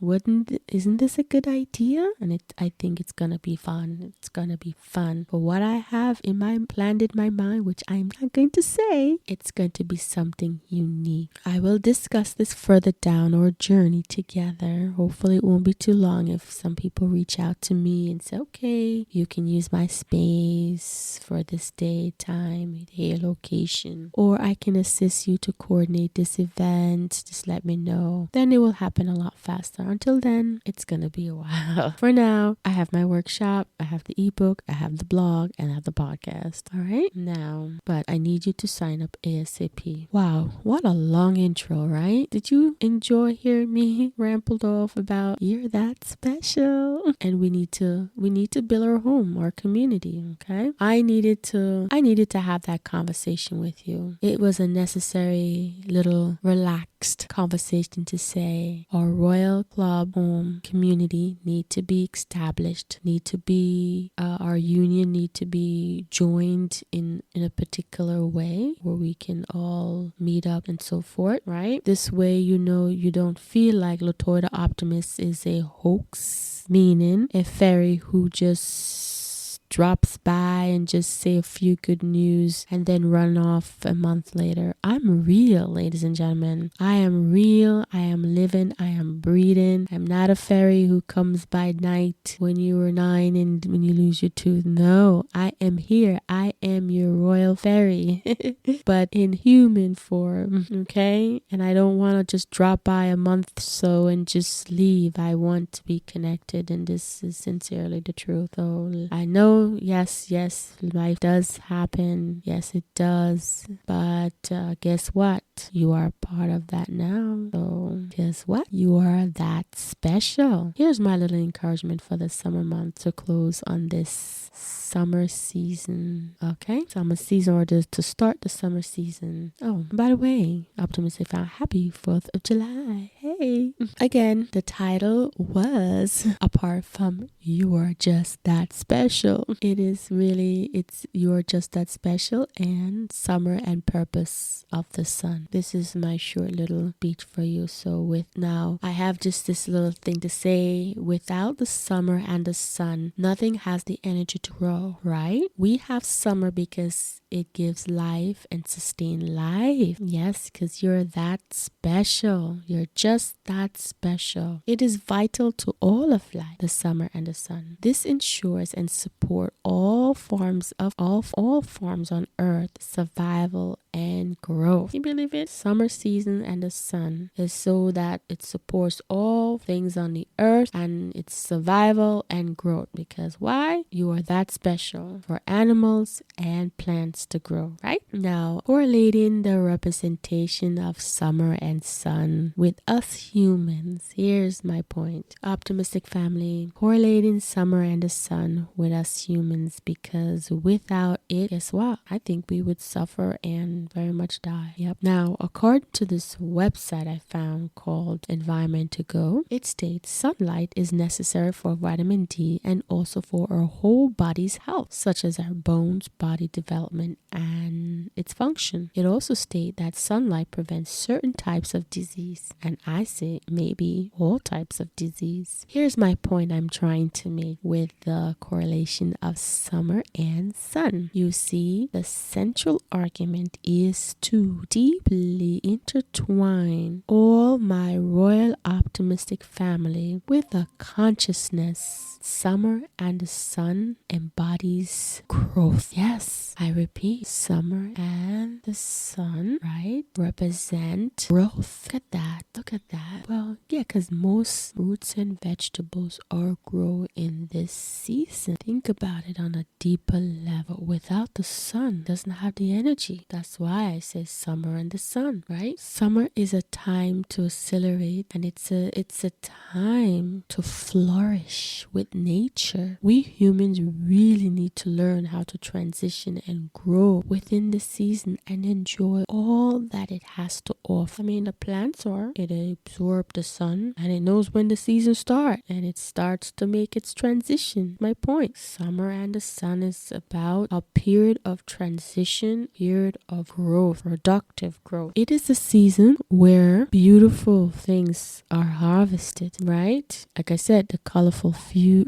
Isn't this a good idea? And I think it's gonna be fun. It's gonna be fun. But what I have planned in my mind, which I'm not going to say, it's going to be something unique. I will discuss this further down our journey together. Hopefully it won't be too long if some people reach out to me and say, okay, you can use my space for this day, time, day, location, or I can assist you to coordinate this event. Just let me know. Then it will happen a lot faster. Until then, it's gonna be a while. For now, I have my workshop, I have the ebook, I have the blog, and I have the podcast. All right now, but I need you to sign up ASAP. Wow, what a long intro, right? Did you enjoy hearing me rambled off about you're that special? And we need to build our home, our community. Okay, I needed to have that conversation with you. It was a necessary little relaxed conversation to say our Royal Club home community need to be established, our union need to be joined in a particular way where we can all meet up and so forth, right? This way, you don't feel like Latoya the Optimist is a hoax, meaning a fairy who just drops by and just say a few good news and then run off a month later. I'm real, ladies and gentlemen. I am real. I am living. I am breathing. I'm not a fairy who comes by night when you were 9 and when you lose your tooth. No, I am here. I am your royal fairy, but in human form, okay? And I don't want to just drop by a month so and just leave. I want to be connected, and this is sincerely the truth. So I know, yes, life does happen. Yes, it does. But guess what? You are part of that now. So guess what? You are that special. Here's my little encouragement for the summer month to close on this summer season. Okay, summer season, or to start the summer season. Oh, by the way, Optimist found happy 4th of July. Hey, again, the title was Apart from You Are Just That Special. It's You Are Just That Special and Summer and Purpose of the Sun. This is my short little speech for you. So I have just this little thing to say. Without the summer and the sun, nothing has the energy to grow, right? We have summer because it gives life and sustain life. Yes, because you're that special. You're just that special. It is vital to all of life, the summer and the sun. This ensures and support all forms on earth, survival and growth. You believe it? Summer season and the sun is so that it supports all things on the earth and its survival and growth. Because why? You are that special for animals and plants to grow, right? Now, correlating the representation of summer and sun with us humans, here's my point. Optimistic family, correlating summer and the sun with us humans, because without it, guess what? I think we would suffer and very much die. Yep. Now, according to this website I found called Environment to Go, it states sunlight is necessary for vitamin D and also for our whole body's health, such as our bones, body development, and its function. It also states that sunlight prevents certain types of disease, and I say maybe all types of disease. Here's my point I'm trying to make with the correlation of summer and sun. You see, the central argument is to deeply intertwine all my royal optimistic family with a consciousness. Summer and the sun embodies growth. Yes, I repeat, summer and the sun, right, represent growth. Look at that. Look at that. Well, yeah, because most fruits and vegetables are grown in this season. Think about it on a deeper level. Without the sun, it doesn't have the energy. That's why I say summer and the sun, right? Summer is a time to accelerate, and it's a time to flourish with nature. We humans really need to learn how to transition and grow within the season and enjoy all that it has to offer. I mean, the plants it absorbs the sun and it knows when the season starts, and it starts to make its transition. My point, summer and the sun is about a period of transition, period of growth, productive growth. It is a season where beautiful things are harvested, right? Like I said, the colorful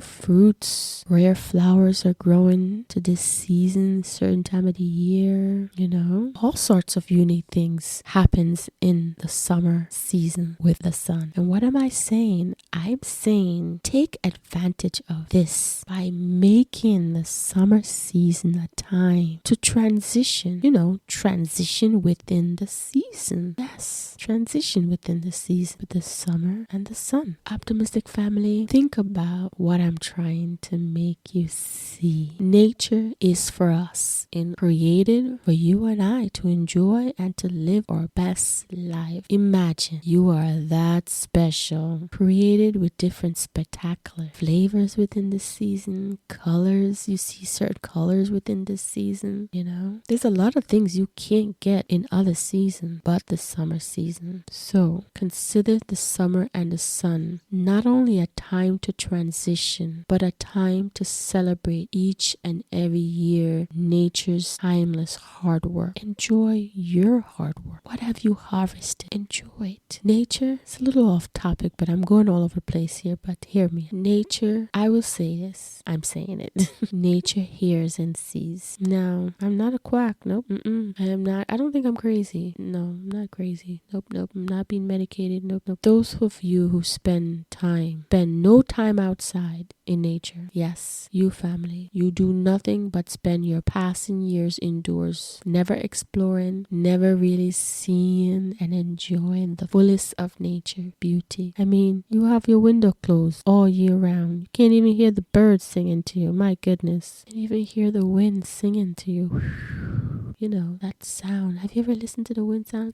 fruits, rare flowers are growing to this season, certain time of the year, all sorts of unique things happens in the summer season with the sun. And what am I saying? I'm saying take advantage of this by making the summer season a time to transition, transition within the season. Yes, transition within the season with the summer and the sun. Optimistic family, think about what I'm trying to make you see. Nature is for us and created for you and I to enjoy and to live our best life. Imagine you are that special, created with different spectacular flavors within the season, colors. You see certain colors within this season, There's a lot of things you can't get in other seasons but the summer season. So consider the summer and the sun not only a time to transition, but a time to celebrate each and every year nature's timeless hard work. Enjoy your hard work. What have you harvested? Enjoy it. Nature, it's a little off topic, but I'm going all over the place here, but hear me. Nature, I will say this, I'm saying it. Nature hears and sees. Now, I'm not a quack. Nope. I am not. I don't think I'm crazy. No, I'm not crazy. Nope. I'm not being medicated. Nope. Those of you who spend no time outside in nature. Yes, you family. You do nothing but spend your passing years indoors, never exploring, never really seeing and enjoying the fullest of nature beauty. I mean, you have your window closed all year round. You can't even hear the birds singing to you. My goodness. You can't even hear the wind singing to you. That sound. Have you ever listened to the wind sound?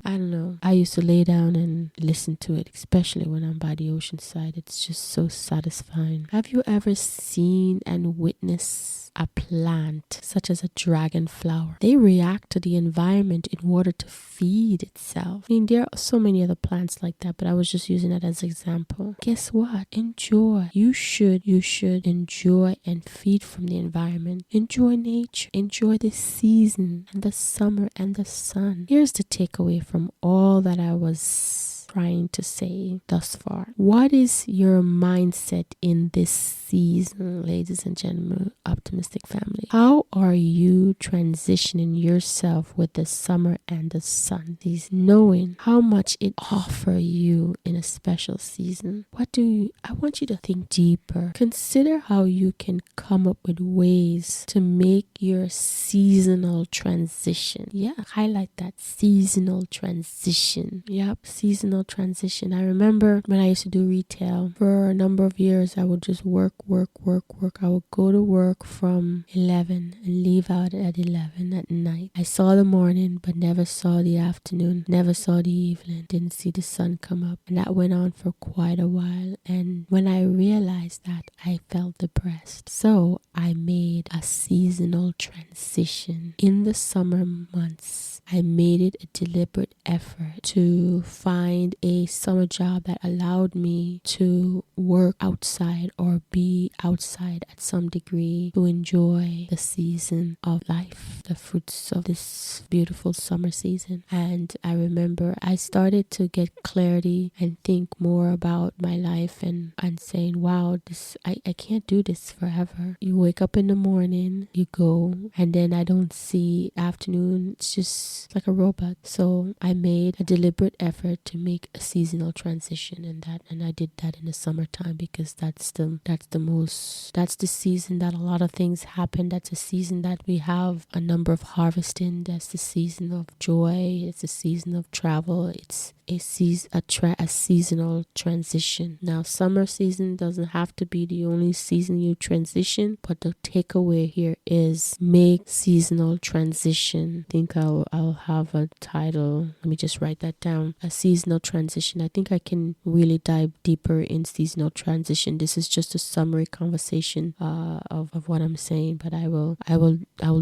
I don't know. I used to lay down and listen to it, especially when I'm by the ocean side. It's just so satisfying. Have you ever seen and witnessed a plant such as a dragon flower? They react to the environment in order to feed itself. I mean, there are so many other plants like that, but I was just using that as an example. Guess what? Enjoy. You should enjoy and feed from the environment. Enjoy nature. Enjoy the season and the summer and the sun. Here's the takeaway from all that I was trying to say thus far. What is your mindset in this season, ladies and gentlemen, optimistic family? How are you transitioning yourself with the summer and the sun? These knowing how much it offers you in a special season. I want you to think deeper. Consider how you can come up with ways to make your seasonal transition. Yeah, highlight that seasonal transition. Yep, seasonal transition. I remember when I used to do retail for a number of years, I would just work. I would go to work from 11 and leave out at 11 at night. I saw the morning, but never saw the afternoon, never saw the evening, didn't see the sun come up. And that went on for quite a while. And when I realized that, I felt depressed. So I made a seasonal transition. In the summer months, I made it a deliberate effort to find find a summer job that allowed me to work outside or be outside at some degree to enjoy the season of life, the fruits of this beautiful summer season. And I remember I started to get clarity and think more about my life and saying, wow, I can't do this forever. You wake up in the morning, you go, and then I don't see afternoon. It's just like a robot. So I made a deliberate effort to make a seasonal transition and I did that in the summertime because that's the season that a lot of things happen. That's a season that we have a number of harvesting. That's the season of joy. It's a season of travel. It's a seasonal transition. Now, summer season doesn't have to be the only season you transition, but the takeaway here is make seasonal transition. I think I'll have a title. Let me just write that down. A seasonal transition. I think I can really dive deeper in seasonal transition. This is just a summary conversation of what I'm saying, but I will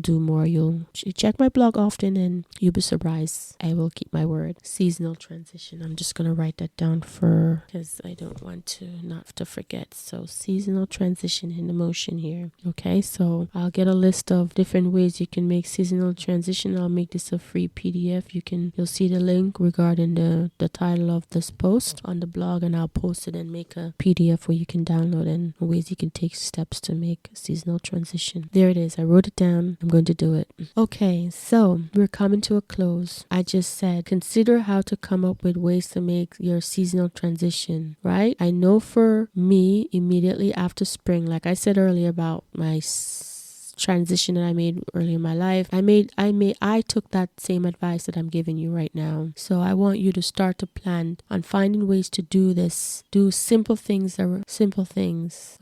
do more. You'll check my blog often and you'll be surprised. I will keep my word. Seasonal transition. I'm just going to write that down because I don't want to not to forget. So seasonal transition in the motion here. Okay, so I'll get a list of different ways you can make seasonal transition. I'll make this a free PDF. You'll see the link regarding the title of this post on the blog, and I'll post it and make a PDF where you can download and ways you can take steps to make seasonal transition. There it is. I wrote it down. I'm going to do it. Okay, so we're coming to a close. I just said consider how to come up with ways to make your seasonal transition, right? I know for me, immediately after spring, like I said earlier about my transition that I made early in my life, I took that same advice that I'm giving you right now. So I want you to start to plan on finding ways to do this. Do simple things,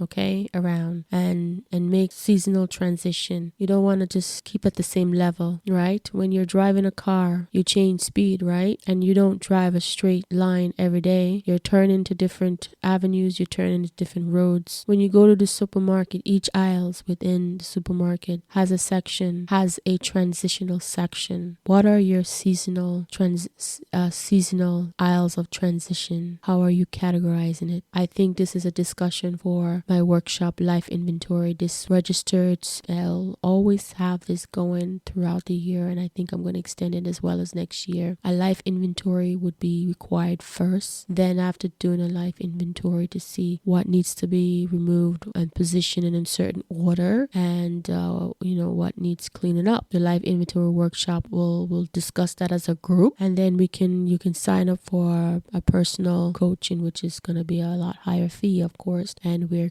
okay, around and make seasonal transition. You don't want to just keep at the same level, right? When you're driving a car, you change speed, right? And you don't drive a straight line every day. You're turning to different avenues, you're turning to different roads. When you go to the supermarket, each aisles within the supermarket has a transitional section. What are your seasonal aisles of transition? How are you categorizing it? I think this is a discussion for my workshop, Life Inventory. This registered, I'll always have this going throughout the year, and I think I'm going to extend it as well as next year. A life inventory would be required first. Then after doing a life inventory to see what needs to be removed and positioned in a certain order, and what needs cleaning up. The live inventory workshop will discuss that as a group, and then you can sign up for a personal coaching, which is going to be a lot higher fee, of course, and we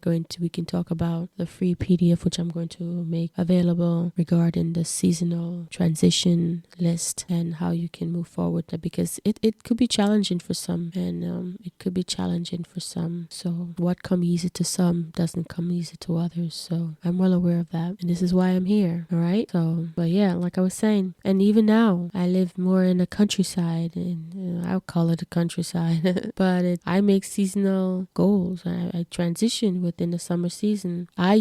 can talk about the free PDF, which I'm going to make available regarding the seasonal transition list and how you can move forward, because it could be challenging for some, and it could be challenging for some. So what comes easy to some doesn't come easy to others. So I'm well aware of that, and this is why I'm here. All right. So, but yeah, like I was saying, and even now I live more in the countryside, and I'll call it a countryside, but I make seasonal goals. I transition within the summer season. I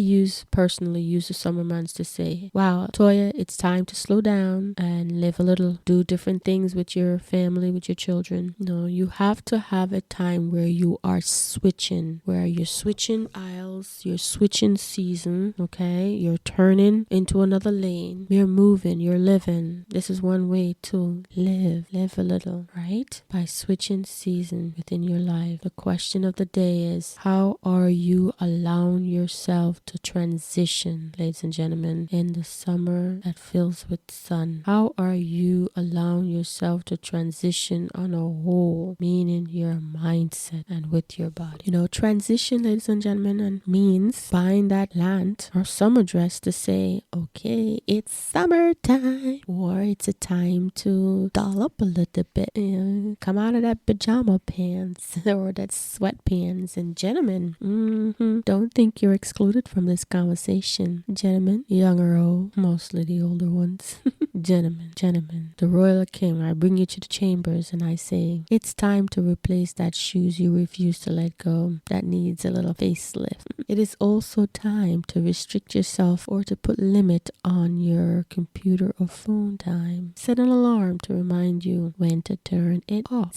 personally use the summer months to say, wow, Toya, it's time to slow down and live a little, do different things with your family, with your children. No, you have to have a time where you are switching, where you're switching aisles, you're switching season, okay? You're turning into another lane. You're moving, you're living. This is one way to live a little, right? By switching season within your life. The question of the day is, how are you allowing yourself to transition, ladies and gentlemen, in the summer that fills with sun? How are you allowing yourself to transition on a whole, meaning your mindset and with your body? Transition, ladies and gentlemen, means buying that land or summer dress to say, okay, it's summertime, or it's a time to doll up a little bit, come out of that pajama pants or that sweatpants. And gentlemen, don't think you're excluded from this conversation. Gentlemen, young or old, mostly the older ones. Gentlemen, the royal king, I bring you to the chambers and I say, it's time to replace that shoes you refuse to let go that needs a little facelift. It is also time to restrict yourself or to put limit on your computer or phone time. Set an alarm to remind you when to turn it off.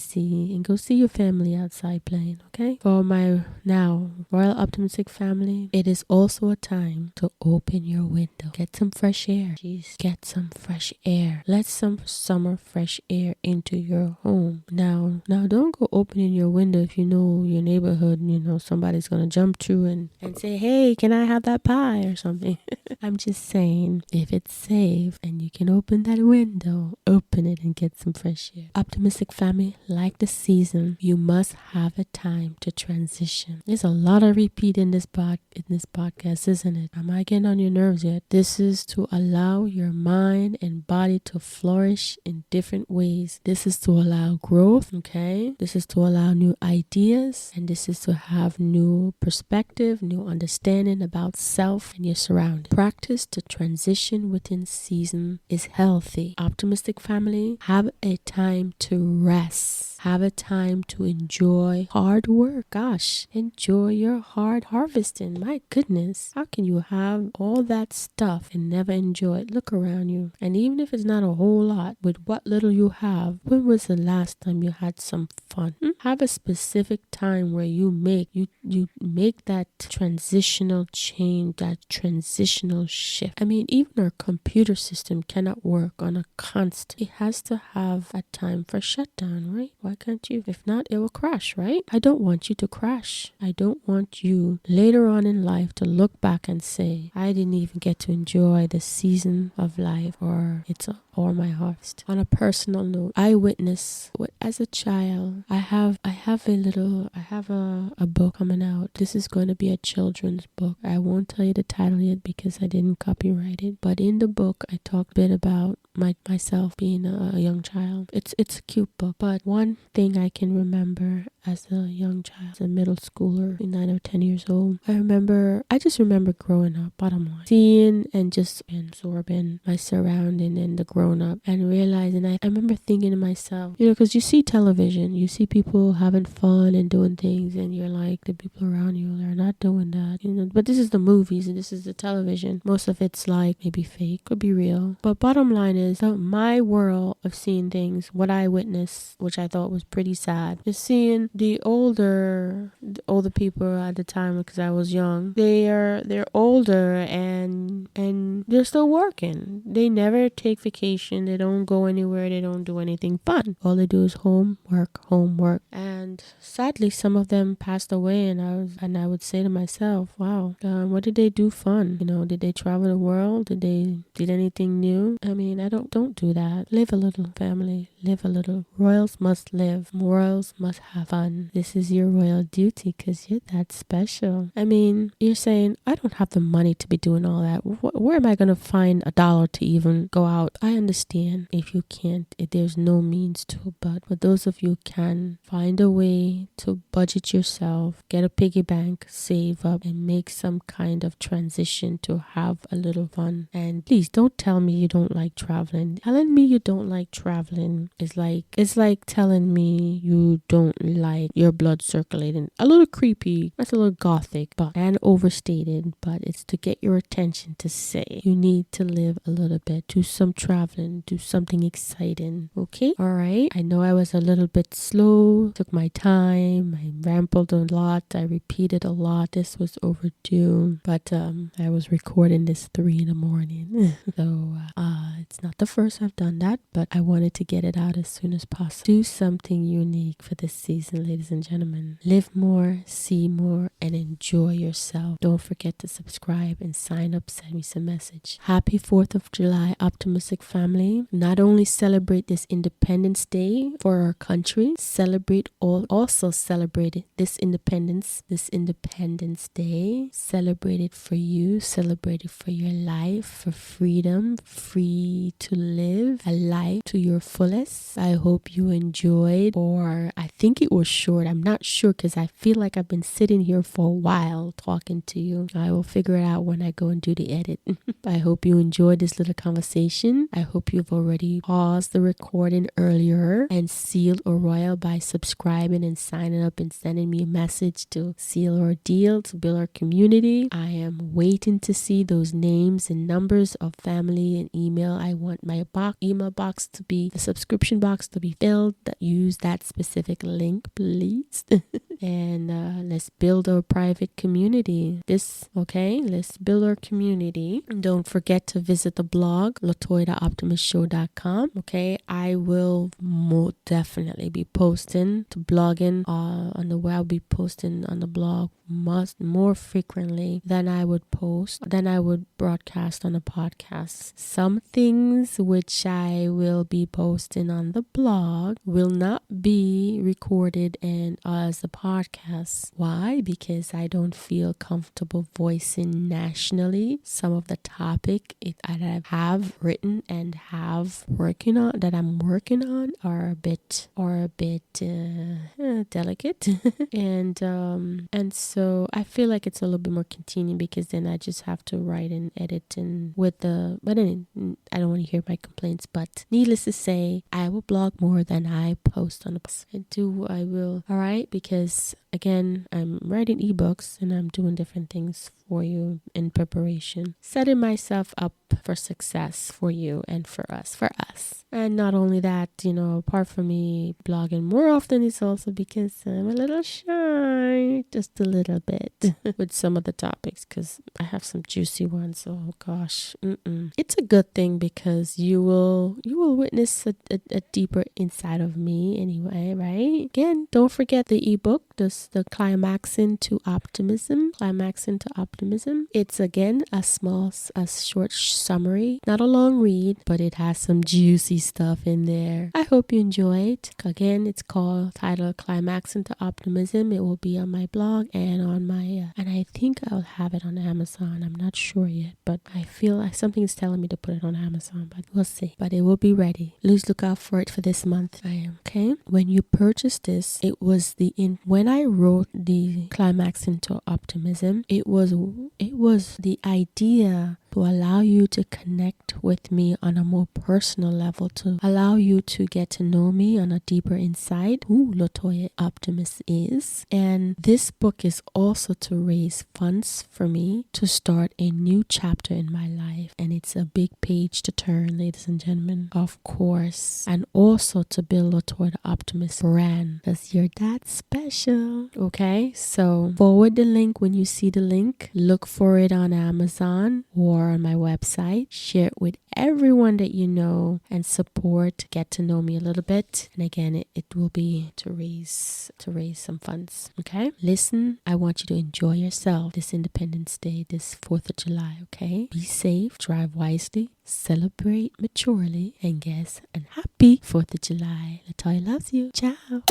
Go see your family outside playing, okay? For my now royal optimistic family, it is also a time to open your window. Get some fresh air. Jeez, get some fresh air. Let some summer fresh air into your home. Now don't go opening your window if you know your neighborhood, somebody's gonna jump through and say, hey, can I have that pie or something? I'm just saying, if it's safe and you can open that window, open it and get some fresh air. Optimistic family, like the season, you must have a time to transition. There's a lot of repeat in this podcast, isn't it? Am I getting on your nerves yet? This is to allow your mind and body to flourish in different ways. This is to allow growth, okay? This is to allow new ideas, and this is to have new perspective, new understanding about self and your surroundings. Practice to transition within season is healthy. Optimistic family, have a time to rest. Have a time to enjoy hard work. Gosh, enjoy your hard harvesting. My goodness, how can you have all that stuff and never enjoy it? Look around you. And even if it's not a whole lot, with what little you have, when was the last time you had some fun? Have a specific time where you make that transitional change, that transitional shift. I mean, even our computer system cannot work on a constant. It has to have a time for shutdown, right? Why can't you? If not, it will crash, right? I don't want you to crash. I don't want you later on in life to look back and say, I didn't even get to enjoy the season of life or my harvest. On a personal note, I witnessed as a child, I have a book coming out. This is going to be a children's book. I won't tell you the title yet because I didn't copyright it. But in the book, I talk a bit about myself being a young child. It's a cute book, but one thing I can remember as a young child, as a middle schooler, 9 or 10 years old, I just remember growing up, bottom line, seeing and just absorbing my surrounding and the grown up and realizing, I remember thinking to myself, because you see television, you see people having fun and doing things, and you're like, the people around you are not doing that, but this is the movies and this is the television. Most of it's like maybe fake, could be real, but bottom line is my world of seeing things, what I witnessed, which I thought was pretty sad, is seeing the older people at the time, because I was young. They're older and they're still working. They never take vacation. They don't go anywhere. They don't do anything fun. All they do is homework. And sadly, some of them passed away. And I would say to myself, wow, what did they do fun? Did they travel the world? Did anything new? I mean, don't do that. Live a little, family. Live a little. Royals must live. Royals must have fun. This is your royal duty because you're that special. I mean, you're saying, I don't have the money to be doing all that. Where am I going to find $1 to even go out? I understand if you can't, if there's no means to, but for those of you who can, find a way to budget yourself, get a piggy bank, save up, and make some kind of transition to have a little fun. And please don't tell me you don't like traveling. Telling me you don't like traveling is like telling me you don't like your blood circulating. A little creepy, that's a little gothic, and overstated, but it's to get your attention to say you need to live a little bit, do some traveling, do something exciting. Okay? All right. I know I was a little bit slow, took my time, I rambled a lot, I repeated a lot. This was overdue, but I was recording this 3 a.m. So it's not the first I've done that, but I wanted to get it out as soon as possible. Do something unique for this season, ladies and gentlemen. Live more, see more, and enjoy yourself. Don't forget to subscribe and sign up. Send me some message. Happy 4th of July, optimistic family. Not only celebrate this Independence Day for our country, also celebrate this Independence Day. Celebrate it for you. Celebrate it for your life, for freedom, free to live a life to your fullest. I hope you enjoyed, or I think it was short. I'm not sure because I feel like I've been sitting here for a while talking to you. I will figure it out when I go and do the edit. I hope you enjoyed this little conversation. I hope you've already paused the recording earlier and sealed a royal by subscribing and signing up and sending me a message to seal our deal to build our community. I am waiting to see those names and numbers of family and email. I want my email box to be, the subscription box to be filled. Use that specific link, please. And let's build our private community. Let's build our community. And don't forget to visit the blog, latoyatheoptimistshow.com. Okay, I will more definitely be posting to blogging on the web. I'll be posting on the blog more frequently than I would broadcast on a podcast. Some things which I will be posting on the blog will not be recorded and as a podcast. Why? Because I don't feel comfortable voicing nationally some of the topic that I have written and I'm working on are a bit delicate. and so I feel like it's a little bit more continuing because then I just have to write and edit and but anyway, I don't want to hear my complaints, but needless to say, I will blog more than I post on the blog. I will, all right, because again, I'm writing ebooks and I'm doing different things for you in preparation, setting myself up for success for you and for us. And not only that, apart from me blogging more often, it's also because I'm a little shy, just a little bit with some of the topics because I have some juicy ones. Oh gosh, it's a good thing because you will witness a deeper inside of me anyway, right? Again, don't forget the ebook, the Climaxing to Optimism. It's again a short summary, not a long read, but it has some juicy stuff in there. I hope you enjoy it. Again, it's titled Climaxing to Optimism. It will be on my blog and on my and I think I'll have it on Amazon. I'm not sure yet, but I feel like something is telling me to put it on Amazon, but we'll see. But it will be ready. Please look out for it for this month. I am okay. When you purchase this, it was when I wrote the Climaxing to Optimism, it was the idea to allow you to connect with me on a more personal level, to allow you to get to know me on a deeper insight, who Latoya Optimist is. And this book is also to raise funds for me to start a new chapter in my life. And it's a big page to turn, ladies and gentlemen, of course. And also to build Latoya the Optimist brand, because you're that special. Okay, so forward the link when you see the link. Look for it on Amazon or on my website. Share it with everyone that you know and support. Get to know me a little bit. And again, it will be to raise some funds. Okay, listen, I want you to enjoy yourself this Independence Day, this 4th of July. Okay, be safe, drive wisely, celebrate maturely, and happy 4th of July. Latoya loves you. Ciao.